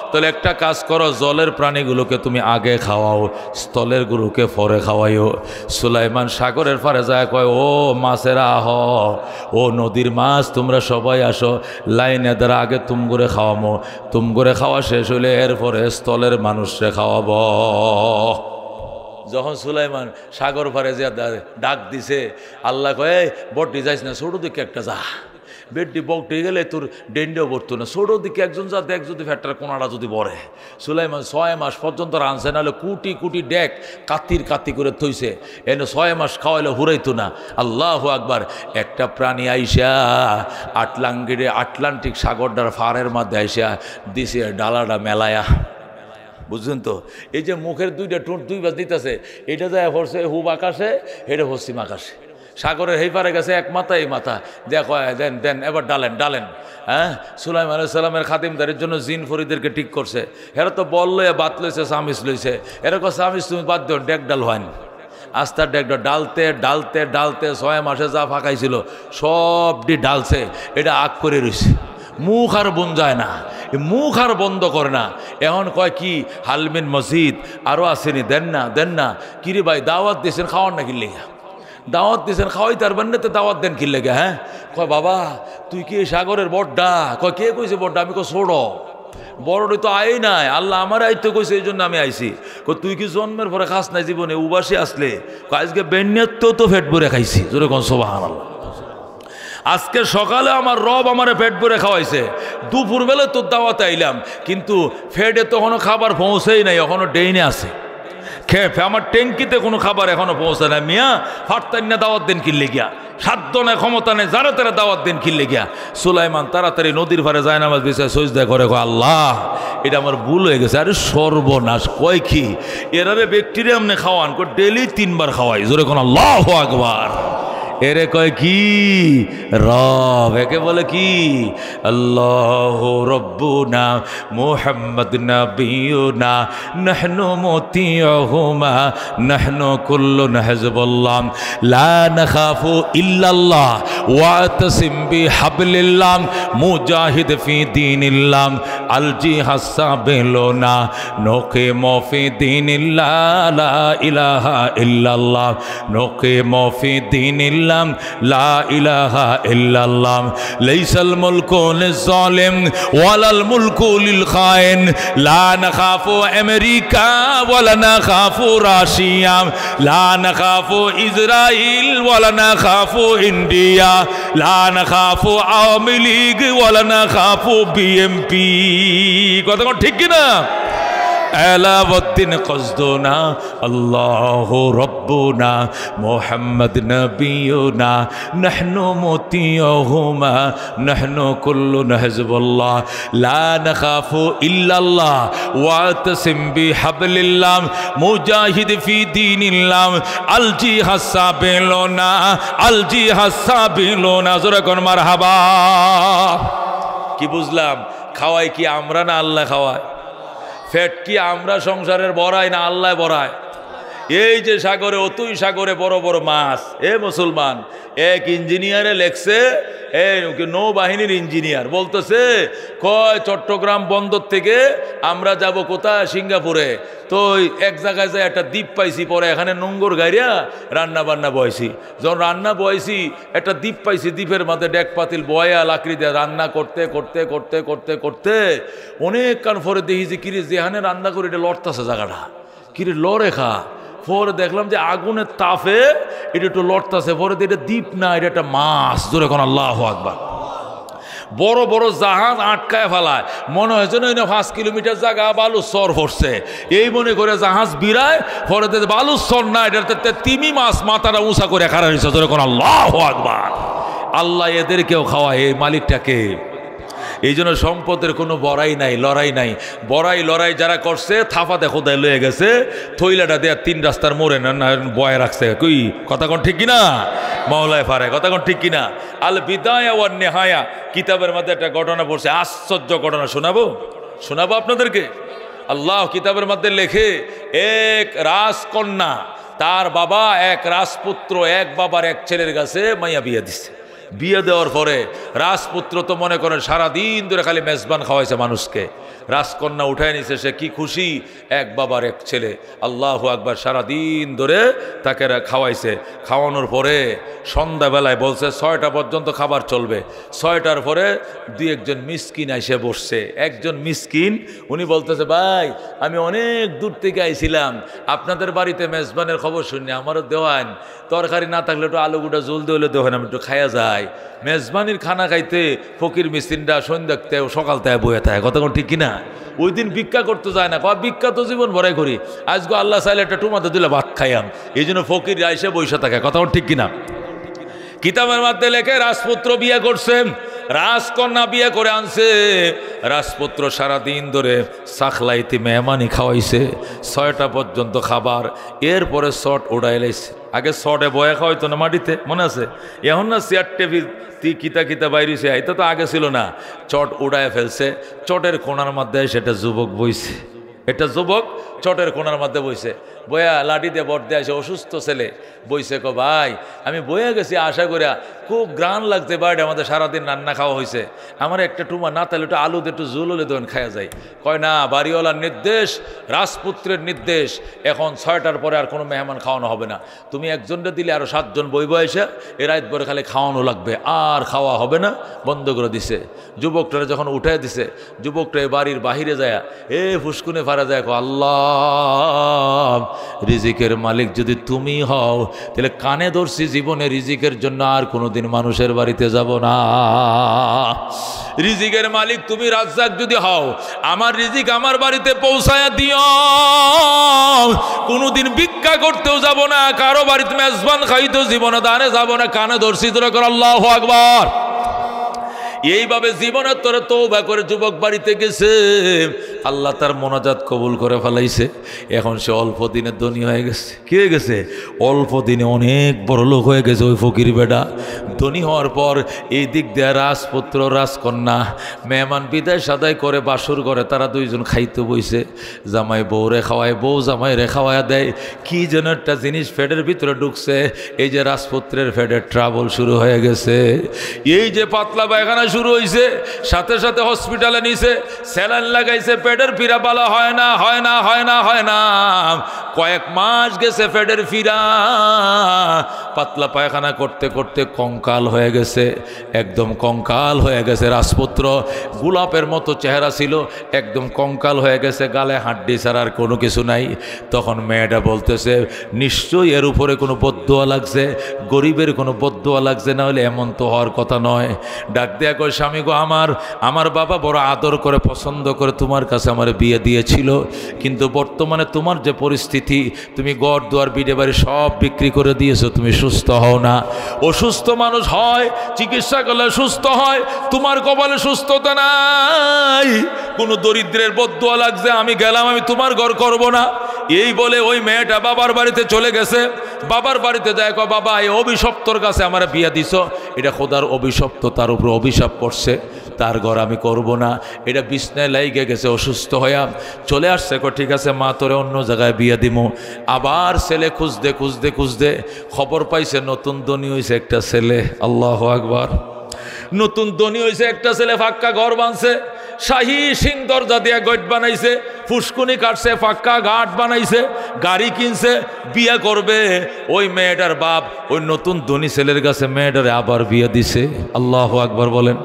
তাহলে একটা কাজ করো, জলের প্রাণীগুলোকে তুমি আগে খাওয়াও, স্থলের গুলোকে পরে খাওয়াইও। সুলাইমান সাগরের পারে যায় কয়, ও মাছেরা আহ, ও নদীর মাছ, তোমরা সবাই আসো, লাইনে দ্বারা আগে তুম করে খাওয়ামো, তুম করে খাওয়া শেষ হইলে এরপরে স্থলের মানুষরে খাওয়াবো। যখন সুলাইমান সাগর পারে যে ডাক দিছে, আল্লাহ কয়, বটি যাইস না, ছোটো দিকে একটা যা, বেডটি বকটি গেলে তোর ডেন্ডেও পড়তো না, ছোটো দিকে একজন যা, দেখ যদি ফ্যাটটার কোনাটা যদি বড়ে। সুলাইমান 6 মাস পর্যন্ত রানছে, নাহলে কুটি কুটি ডেক কাতির কাতি করে থইছে, এনে 6 মাস খাওয়াইলে হুরাইতো না। আল্লাহু আকবার। একটা প্রাণী আইসা আটলান্টিক সাগরটার ফারের মধ্যে আইসা দিছে ডালাটা মেলায়া। বুঝছেন তো? এই যে মুখের দুইটা ঠোঁট দুই বাজ দিতেছে, এটা যায় হচ্ছে হুব আকাশে, এটা পশ্চিম আকাশে। সাগরের হেই পারে গেছে এক মাথা এই মাথা, দেখো দেন দেন এবার ডালেন ডালেন। হ্যাঁ, সুলাইমান আলাইহিস সালামের খাদিমদারের জন্য জিন ফরিদেরকে ঠিক করছে। এরা তো বল লইয়া বাত লইছে, সামিস লইছে। এরকম সামিস তুমি বাদ দিও, ডেক ডাল হয় না। আস্তার ডেকটা ডালতে ডালতে ডালতে 6 মাসে যা ফাঁকাইছিল সবটি ডালছে, এটা আগ করে রয়েছে। মুখ আর বন যায় না, মুখ আর বন্ধ করে না। এখন কয় কি হালমিন মসজিদ আরও আসেনি, দেন না দেন না। কিরে ভাই দাওয়াত দিয়েছেন, খাওয়ান না কিনলে গা? দাওয়াত দিয়েছেন খাওয়াই তারবেন না তো দাওয়াত দেন কিনলে গা? হ্যাঁ, কয় বাবা তুই কি সাগরের বড়ডা? কয় কে কইছে বড়ডা? আমি কই ছোড়ো, বড় তো আই নাই, আল্লাহ আমার আইতে কইছে, এই জন্য আমি আইছি। তুই কি জন্মের পরে খাস নাই জীবনে? উবাসী আসলে আজকে বেন্যাতেও তো পেট ভরে খাইছি, জোরে কোন সুবহানাল্লাহ। আজকে সকালে আমার রব আমারে পেট ভরে খাওয়াইছে, দুপুরবেলা তোর দাওয়াতে আইলাম, কিন্তু ফেডে তো এখনো খাবার পৌঁছেই নাই, এখনো ডেইনে আছে। আমার ট্যাঙ্কিতে কোনো খাবার এখনো পৌঁছে না। মিয়া ফারতান না দাওয়াত দেন কিনলে গিয়া, সাধ্য নাই ক্ষমতা নেই, যারা তারা দাওয়াত দেন কিনলে গিয়া। সুলাইমান তাড়াতাড়ি নদীর পারে যায় নামাজ বিছায় সজদা করে, আল্লাহ এটা আমার ভুল হয়ে গেছে। আরে সর্বনাশ, কয় কি এরারে ব্যাকটেরিয়া এমনি খাওয়ান, ডেলি 3 বার খাওয়াই, জোরে কোন আল্লাহু আকবার। এরে কয় কি রব, একে বলে কি আল্লাহু রব্বুনা মুহাম্মদ নবিয়ুনা নাহনু মুতিউহুমা নাহনু কুল্লুন হিজবুল্লাহ লা নাখাফু ইল্লাল্লাহ ওয়াতাসিম বিহাবলিল্লাহ মুজাহিদ ফি দীনিল্লাহ আল জিহাদ সাবিলুনা নুকিমু ফি দীনিল্লাহ লা ইলাহা ইল্লাল্লাহ নুকিমু ফি দীনিল্লাহ লা ইলাহা ইল্লাল্লাহ লাইসাল মুলকু লিজ-জালিম ওয়ালাল মুলকু লিল খায়েন লা নাখাফু আমেরিকা ওয়ালা নাখাফু রাশিয়া লা নাখাফু ইসরাইল ওয়ালা নাখাফু ইন্ডিয়া লা নাখাফু আওয়ামী লীগ ওয়ালা নাখাফু বিএমপি। কথা ঠিক কি না? আলাউদ্দিন কসদুনা আল্লাহু রব্বুনা মুহাম্মদ নবিয়ুনা নাহনু মুতিউহুমা নাহনু কুল্লুন হিজবুল্লাহ লা নাখাফু ইল্লাল্লাহ ওয়াতাসিম বিহাবলিল্লাহ মুজাহিদ ফি দীনিল্লাহ আল জিহাদ সাবিলুনা আল জিহাদ সাবিলুনা। জোরে কোন মারহাবা। কি বুঝলাম? খাওয়াই কি আমরা না আল্লাহ খাওয়ায়? ফ্যাট কি আমরা সংসারের বড়াই না আল্লাহ বড়ায়? এই যে সাগরে, অতই সাগরে বড় বড় মাছ। এ মুসলমান, এক ইঞ্জিনিয়ারে লেখছে, নৌবাহিনীর ইঞ্জিনিয়ার বলতেছে, কয় চট্টগ্রাম বন্দর থেকে আমরা যাব কোথায়? সিঙ্গাপুরে। তো এক জায়গায় যায় একটা দ্বীপ পাইছি, পরে এখানে নোংর গাইরা রান্না বান্না বয়সি। যখন রান্না বয়সি একটা দ্বীপ পাইছি, দ্বীপের মাঝে ডেক পাতিল বয়া লাকড়ি দিয়ে রান্না করতে করতে করতে করতে করতে অনেক কান পরে দেখি যে কিরে যেখানে রান্না করে এটা লড়তাছে জায়গাটা, কিরে লড়ে খা। পরে দেখলাম যে আগুনের তাপে এটা একটু লড়তাছে, পরে এটা দ্বীপ না, এটা একটা মাছ। জোরে কোন আল্লাহু আকবার। বড় বড় জাহাজ আটকায় ফেলায়, মনে হয়েছে না 5 কিলোমিটার জায়গা বালু চর পড়ছে, এই মনে করে জাহাজ বিরায়, পরে বালু চর না, এটা তিমি মাছ মাথাটা উঁচা করে খাড়া হয়েছে। জোরে কোন আল্লাহু আকবার। আল্লাহ এদেরকেও খাওয়ায়, এই মালিকটাকে। এই জন্য সম্পদের কোনো বড়াই নাই, লড়াই নাই। বড়াই লড়াই যারা করছে থাফাতে খোদায় লয়ে গেছে, থইলাটা দেয়া 3 রাস্তার মোড়ে বয়ে রাখছে। কই কথা কোন ঠিক কিনা? মাওলায় পারে কথা কোন ঠিক কিনা? আল বিদায়া ওয়ান নিহায়া কিতাবের মধ্যে একটা ঘটনা পড়ছে, আশ্চর্য ঘটনা। শোনাবো আপনাদেরকে। আল্লাহ কিতাবের মধ্যে লেখে, এক রাজকন্যা, তার বাবা এক রাজপুত্র এক বাবার এক ছেলের কাছে মাইয়া বিয়ে দিচ্ছে। বিয়ে দেওয়ার পরে রাজপুত্র তো মনে করেন সারাদিন ধরে খালি মেজবান খাওয়াইছে মানুষকে। রাজকন্যা উঠায় নিছে, সে কি খুশি, এক বাবার এক ছেলে। আল্লাহু আকবার। সারাদিন ধরে তাকে খাওয়াইছে। খাওয়ানোর পরে সন্ধ্যাবেলায় বলছে 6টা পর্যন্ত খাবার চলবে। 6টার পরে 2-1 মিসকিন এসে বসছে। একজন মিসকিন, উনি বলতেছে, ভাই আমি অনেক দূর থেকে আইছিলাম, আপনাদের বাড়িতে মেজবানের খবর শুনি, আমারও দেওয়ান, তরকারি না থাকলে একটু আলু গুঁটা জল দেওয়ালে দেওয়ান, আমি একটু খাইয়া যায়। মেজবানির খানা খাইতে ফকির মিসকিনরা সন্ধ্যাতে সকাল থেকে বয়ে থাকে। কথা ঠিক কিনা? ওই দিন ভিক্ষা করতে যায় না, ভিক্ষা তো জীবন ভরাই করি, আজকে আল্লাহ চাইলে একটা টুমাতে দিলে ভাত খাইয়াম, এই জন্য ফকির আইসে বসে থাকে। কথা ঠিক কিনা? কিতাবের মধ্যে লেখে রাজপুত্র বিয়ে করছে, রাজকন্যা বিয়ে করে আনছে। রাজপুত্র সারাদিন ধরে সাখলাইতে মেহমানি খাওয়াইছে, 6টা পর্যন্ত খাবার। এরপরে শট উড়াইলাইছে। আগে শটে বয়া খাওয়াইতো না মাটিতে, মনে আছে? এখন না চেয়ার টেবিল কিতা কিতা বাইরেছে, এটা তো আগে ছিল না। চট উড়ায় ফেলছে। চটের কোণার মধ্যে সেটা যুবক বইছে, এটা যুবক চটের কোণার মধ্যে বইছে। বয়া লাঠিতে বট দিয়ে আসে, অসুস্থ ছেলে বইছে। ভাই আমি বয়ে গেছি আশা করিয়া, খুব গ্রান লাগছে বাড়ি, আমাদের সারাদিন রান্না খাওয়া হয়েছে, আমার একটা টুমা না তাহলে একটু আলুতে একটু জুল হলে দেবেন, খাওয়া যায়। কয় না, বাড়িওয়ালার নির্দেশ, রাজপুত্রের নির্দেশ, এখন 6টার পরে আর কোনো মেহমান খাওয়ানো হবে না। তুমি একজনটা দিলে আরো 7 জন বইব এসে এ রাত ভরে খালি খাওয়ানো লাগবে, আর খাওয়া হবে না, বন্ধ করে দিছে। যুবকটারে যখন উঠাই দিছে, যুবকটা বাড়ির বাহিরে যায় ফুসকুনে ফারা যায়, আল্লাহ রিজিকের মালিক যদি তুমি হও তাহলে কানে ধরছি জীবনে রিজিকের জন্য আর কোনোদিন মানুষের বাড়িতে যাব না। রিজিকের মালিক তুমি রাজ্জাক যদি হও, আমার রিজিক আমার বাড়িতে পৌঁছায়া দিও। কোনোদিন ভিক্ষা করতেও যাব না, কারো বাড়িতে মেজবান খাইতেও জীবনে দানে যাব না, কানে ধরছি তোরা কর আল্লাহু আকবার। এইভাবে জীবনের তোরে তওবা করে যুবক বাড়িতে গেছে, আল্লাহ তার মোনাজাত কবুল করে ফেলাইছে। এখন সে অল্প দিনে ধনী হয়ে গেছে। কি হয়ে গেছে? অল্প দিনে অনেক বড় লোক হয়ে গেছে ওই ফকির বেটা। ধনী হওয়ার পর এই দিক দিয়ে রাজপুত্র রাজকন্যা মেহমান বিদায় সাদাই করে বাসর করে, তারা দুইজন খাইতে বইছে। জামাই বউ রে খাওয়ায়, বউ জামাই রে খাওয়ায় দেয়। কি যেন একটা জিনিস ফেডের ভিতরে ঢুকছে, এই যে রাজপুত্রের ফেডের ট্রাবল শুরু হয়ে গেছে। এই যে পাতলা পায়খানা শুরু হয়েছে, সাথে সাথে হসপিটালে নিছে, স্যালাইন লাগাইছে, পেটের ফিরা বালা হয় না, হয় না, হয় না, হয় না। কয়েক মাস গেছে পেটের ফিরা, পাতলা পায়খানা করতে করতে কঙ্কাল হয়ে গেছে, একদম কঙ্কাল হয়ে গেছে। রাজপুত্র গোলাপের মতো চেহারা ছিল, একদম কঙ্কাল হয়ে গেছে, গালে হাড্ডি ছাড়া আর কোনো কিছু নাই। তখন মেয়েটা বলতেছে, নিশ্চয়ই এর উপরে কোনো বদদোয়া লাগছে, গরিবের কোনো বদদোয়া লাগছে, না হলে এমন তো হওয়ার কথা নয়। ডাক দেয়া কয়, স্বামী গো, আমার বাবা বড় আদর করে পছন্দ করে তোমার কাছে আমার বিয়ে দিয়েছিল, কিন্তু বর্তমানে তোমার যে পরিস্থিতি, তুমি ঘর দুয়ার বিড়ে বাড়ি সব বিক্রি করে দিয়েছো, তুমি সুস্থ হও না। অসুস্থ মানুষ হয়, চিকিৎসা করলে সুস্থ হয়, তোমার কপালে সুস্থতা নাই, কোনো দরিদ্রের বদদোয়া লাগছে, আমি গেলাম, আমি তোমার ঘর করব না। এই বলে ওই মেয়েটা বাবার বাড়িতে চলে গেছে। বাবার বাড়িতে যায়, কয় বাবা এই অভিশপ্তর কাছে আমার বিয়ে দিছ, এটা খোদার অভিশপ্ত, তার উপর অভিশাপ পড়ছে, তার ঘর আমি করব না। এটা বিছনায় লাইগে গেছে, অসুস্থ হইয়া চলে আসছে। ঠিক আছে মা, তোরে অন্য জায়গায় বিয়ে দিমু। আবার ছেলে খুঁজতে খুঁজতে খুঁজতে খবর পাইছে নতুন ধনী হয়েছে একটা ছেলে। আল্লাহু আকবার। নতুন ধনী হয়েছে একটা ছেলে, ফাক্কা ঘর বানছে, শাহী সিং দরজা দিয়ে গেট বানাইছে, ফুসকুনি কাটছে, ফাক্কা ঘাট বানাইছে, গাড়ি কিনছে, বিয়ে করবে। ওই মেয়েটার বাপ ওই নতুন ধনী ছেলের কাছে মেয়েটারে আবার বিয়ে দিছে। আল্লাহু আকবার বলেন।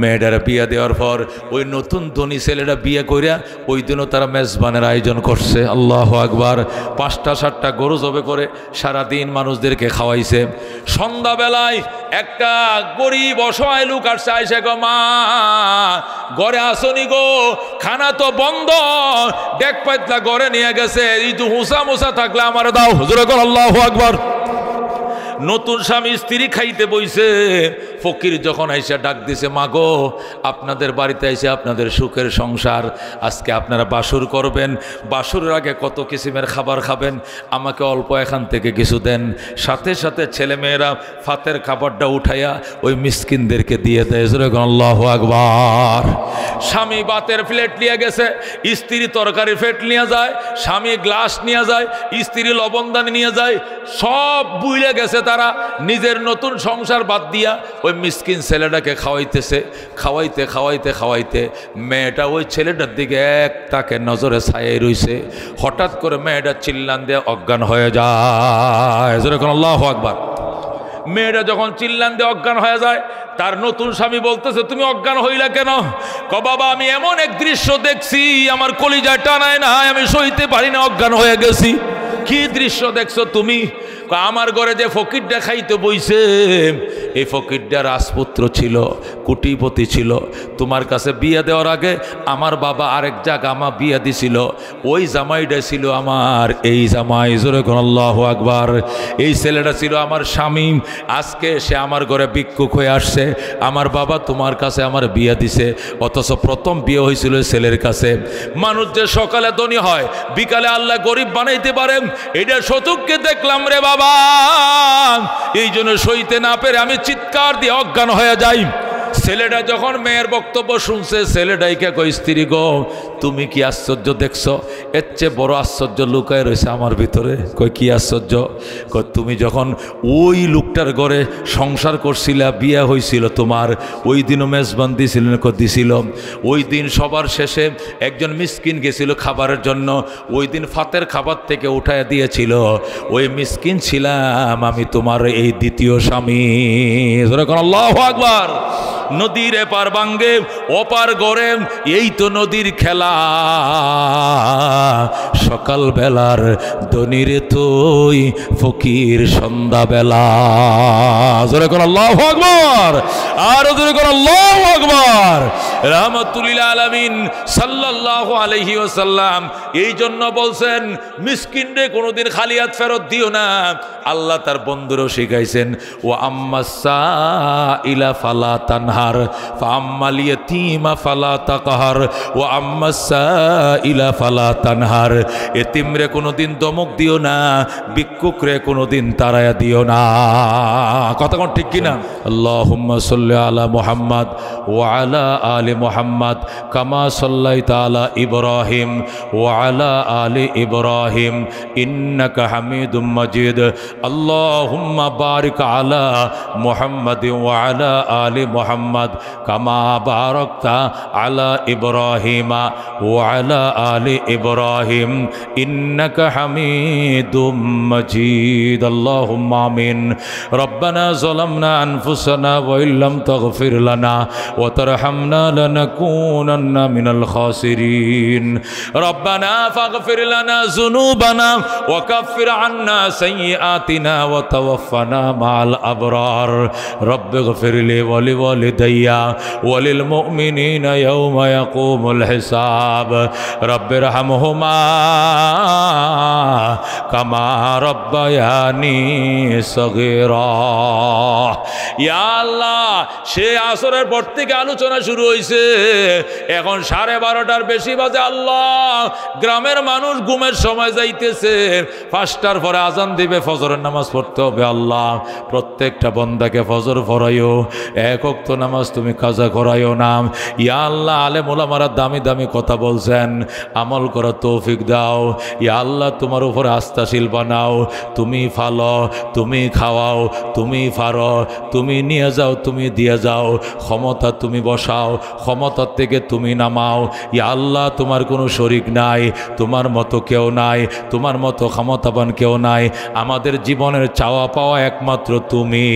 মেয়েটারা বিয়ে দেওয়ার পর ওই নতুন ধনী ছেলেরা বিয়ে করিয়া ওই দিনও তারা মেজবানের আয়োজন করছে। আল্লাহু আকবার। 5টা 7টা গরু জবে করে সারাদিন মানুষদেরকে খাওয়াইছে। সন্ধ্যাবেলায় একটা গরিব অসহায় লোক আসছে, আইসে গো মা ঘরে আসনি গো, খানা তো বন্ধ, ডেক পাতলা ঘরে নিয়ে গেছে, এই তো হুসা মুসা থাকলে আমার দাও। হুজুর আল্লাহু আকবার। নতুন স্বামী স্ত্রী খাইতে বইছে। ফকির যখন আইসা ডাক দিছে, মা গো আপনাদের বাড়িতে আইসে আপনাদের সুখের সংসার, আজকে আপনারা বাসর করবেন, বাসরের আগে কত কিসিমের খাবার খাবেন, আমাকে অল্প এখান থেকে কিছু দেন। সাথে সাথে ছেলে মেয়েরা ফাতের খাবারটা উঠাইয়া ওই মিসকিনদেরকে দিয়ে দেয়। আল্লাহু আকবার। স্বামী ভাতের প্লেট নিয়ে গেছে, স্ত্রী তরকারি প্লেট নিয়ে যায়, স্বামী গ্লাস নিয়ে যায়, স্ত্রী লবণদানি নিয়ে যায়, সব বুইলে গেছে। তারা নিজের নতুন সংসার বাদ দিয়া ওই মিসকিন ছেলেটাকে খাওয়াইতেছে। খাওয়াইতে খাওয়াইতে খাওয়াইতে মেয়েটা ওই ছেলেটার দিকে এক তাকে নজরে ছায়াই রইছে। হঠাৎ করে মেয়েটা চিল্লান দিয়ে অজ্ঞান হয়ে যায়। যেরকম আল্লাহু আকবার। মেয়েটা যখন চিল্লান দিয়ে অজ্ঞান হয়ে যায়, তার নতুন স্বামী বলতেছে, তুমি অজ্ঞান হইলা কেন? বাবা আমি এমন এক দৃশ্য দেখছি, আমার কলিজায় টানায় না, আমি সইতে পারি না, অজ্ঞান হয়ে গেছি। কি দৃশ্য দেখছো তুমি? আমার ঘরে যে ফকিরটা খাইতে বইছে, এই ফকিরটা রাজপুত্র ছিল, কোটিপতি ছিল। তোমার কাছে বিয়ে দেওয়ার আগে আমার বাবা আরেক জায়গা আমার বিয়ে দিছিল, ওই জামাইটা ছিল আমার এই জামাই। জোরে কোন আল্লাহু আকবার। এই ছেলেটা ছিল আমার স্বামী, আজকে সে আমার ঘরে ভিক্ষুক হয়ে আসছে। আমার বাবা তোমার কাছে আমার বিয়ে দিছে, অথচ প্রথম বিয়ে হয়েছিল ছেলের কাছে। মানুষ যে সকালে ধনী হয়, বিকালে আল্লাহ গরিব বানাইতে পারেন, এটা শতককে দেখলাম রে বাবা। এই জন্য সইতে না পেরে আমি চিৎকার দিয়ে অজ্ঞান হয়ে যাই। ছেলেটা যখন মেয়ের বক্তব্য শুনছে, ছেলেটাইকে কই, স্ত্রী গো তুমি কি আশ্চর্য দেখছো? এর চেয়ে বড় আশ্চর্য লুকায় রয়েছে আমার ভিতরে। কই কি আশ্চর্য? কই তুমি যখন ওই লোকটার ঘরে সংসার করছিলা, বিয়ে হয়েছিল তোমার, ওই দিনও মেজবান দিয়েছিলেন? দিছিল। ওই দিন সবার শেষে একজন মিসকিন গেছিল খাবারের জন্য, ওই দিন ফাতের খাবার থেকে উঠায় দিয়েছিল। ওই মিসকিন ছিলাম আমি তোমার এই দ্বিতীয় স্বামী। আল্লাহু আকবার। নদীর এপার ভাঙ্গে ওপার গড়ে, এই তো নদীর খেলা। সকাল বেলার ধনীর তুই ফকির সন্ধ্যাবেলা। জোরে কোন আল্লাহু আকবার, আর জোরে কোন আল্লাহু আকবার। রাহমাতুল আলামিন সাল্লাল্লাহু আলাইহি ওয়াসাল্লাম এই জন্য বলছেন, মিসকিনরে কোনোদিন খালি হাত ফেরত দিও না। আল্লাহ তার বন্ধুরও শিখাইছেন, ও আম্মাসা ইলা ফালা তানহার ফাম্মাল ইয়াতীমা ফালা তাকহার ও আম্মাসা ইলা ফালা তানহার। এতিমরে কোনোদিন দমক দিও না, ভিক্ষুকরে কোনোদিন তাড়ায়া দিও না। কথা কোন ঠিক কিনা? আল্লাহুম্মা সাল্লি আলা মুহাম্মদ ওয়া আলা আলি মুহাম্মদ কামা সাল্লাইতা আলা ইব্রাহিম ওয়া আলা আলি ইব্রাহিম ইন্নাকা হামিদুম মাজিদ। আল্লাহুম্মা বারিক আলা মুহাম্মদ ওয়া আলা আলি মুহাম্মদ কামা বারাকতা আলা ইব্রাহিম ওয়া আলা আলি ইব্রাহিম ইন্নাকা হামিদুম মাজিদ। আল্লাহুম্মা আমিন। রব্বানা যালামনা আনফুসানা ওয়া ইল্লাম তাগফির লানা ওয়া তারহামনা লানাকুনান্না মিনাল খাসিরিন। রব্বানা ফাগফির লানা যুনুবানা ওয়া কাফির আন্না সাইয়্যাতিনা ওয়া তাওয়াফানা মা'আল আবরার। রব্বিগফির লি ওয়া লিওয়ালিদাইয়া ওয়া লিল মুমিনিনা ইয়াওমা ইয়াকুমুল হিসাব। রব্বিরহামহুমা কামা রব্বায়ানি সগীরা। ইয়া আল্লাহ, সে আসরের পর থেকে আলোচনা শুরু হয়েছে, এখন 12:30টার বেশি বাজে। আল্লাহ, গ্রামের মানুষ ঘুমের সময় যাইতেছে, 5টার পরে আজান দিবে, ফজরের নামাজ পড়তে হবে। আল্লাহ, প্রত্যেকটা বন্দাকে ফজর পড়াইও, এক ওয়াক্ত নামাজ তুমি কাজা করাইও না। ইয়া আল্লাহ, আলেম ওলামারা দামি দামি কথা বলছেন, আমল করার তৌফিক দাও। ইয়া আল্লাহ, তোমার উপরে আস্থাশীল বানাও। তুমি ফালো, তুমি খাওয়াও, তুমি ফারো, তুমি নিয়ে যাও, তুমি দিয়ে যাও। ক্ষমতা তুমি বসাও, ক্ষমতার থেকে তুমি নামাও। ইয়া আল্লাহ, তোমার কোনো শরিক নাই, তোমার মতো কেউ নাই, তোমার মতো ক্ষমতাবান কেউ নাই। আমাদের জীবনের চাওয়া পাওয়া একমাত্র তুমি।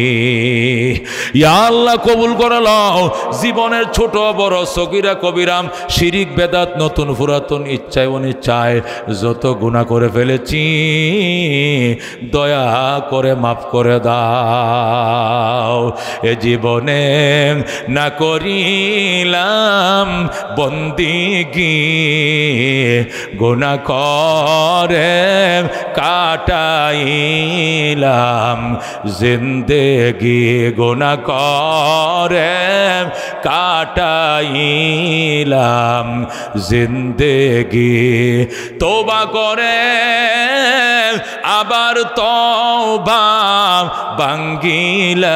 ইয়া আল্লাহ, কবুল করে লও জীবনের ছোট বড় সগীরা কবিরাম, শিরিক বেদাত, নতুন পুরাতন, ইচ্ছায় অনিচ্ছায় যত গুনাহ করে ফেলেছি, দয়া করে মাফ করে দাও। এ জীবনে না করিলাম বন্দিগি, গুনাহ করে কাটাইলাম জিন্দেগি, গুনাহ করে কাটাইলাম জিন্দেগি। তওবা করে আবার তওবা ভাঙ্গিলাম,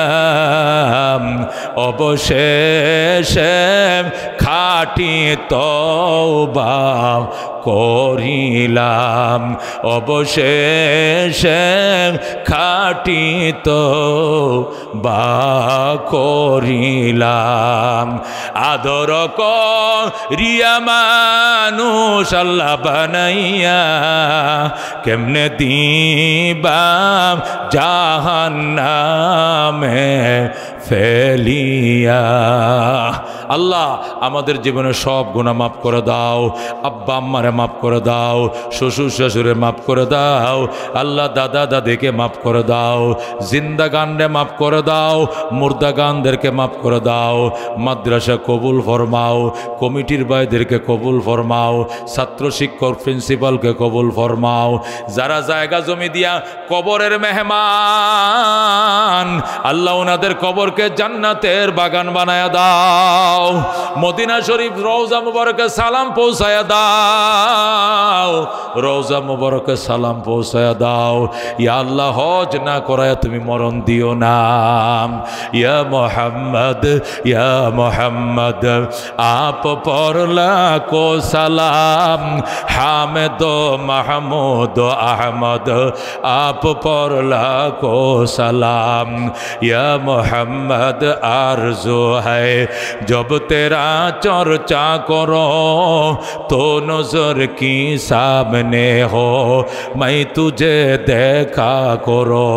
অবশেষে খাঁটি তওবা করিলাম, অবশেষে খাঁটি তওবা করিলাম। আদর করিয়া মানুষ আল্লাহ বানাইয়া, কেমনে দিবা জাহান্নামে ফেলিয়া। আল্লাহ আমাদের জীবনে সব গুনাহ মাফ করে দাও, আব্বা আম্মারে মাফ করে দাও, শ্বশুর শাশুড়ে মাফ করে দাও, আল্লাহ দাদা দাদিকে মাফ করে দাও, জিন্দা গানরে মাফ করে দাও, মুর্দা গানদেরকে মাফ করে দাও, মাদ্রাসা কবুল ফরমাও, কমিটির ভাইদেরকে কবুল ফরমাও, ছাত্র শিক্ষক প্রিন্সিপালকে কবুল ফরমাও, যারা জায়গা জমি দিয়া কবরের মেহমান আল্লাহ ওনাদের কবরকে জান্নাতের বাগান বানায়া দাও, মদিনা শরীফ রওজা মুবারকে সালাম পৌঁছায়া দাও, রওজা মুবারকে সালাম পৌঁছায়া দাও। ইয়া আল্লাহ হজ না করায় তুমি মরণ দিও না। ইয়া মোহাম্মদ ইয়া মোহাম্মদ আপ পর লাখো সালাম, হামেদ মাহমুদ আহমদ आप पर लाखों सलाम। या मोहम्मद आरज़ू है जब तेरा चर्चा करो तो नजर की सामने हो, मैं तुझे देखा करो।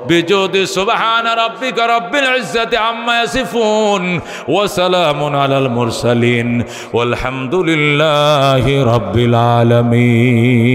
बिजुद सुबहान रब्बिक रब्बिल इज्जति अम्मा यसिफून व सलामुन अलल मुरसलीन वल्हम्दुलिल्लाहि रब्बिल आलमीन।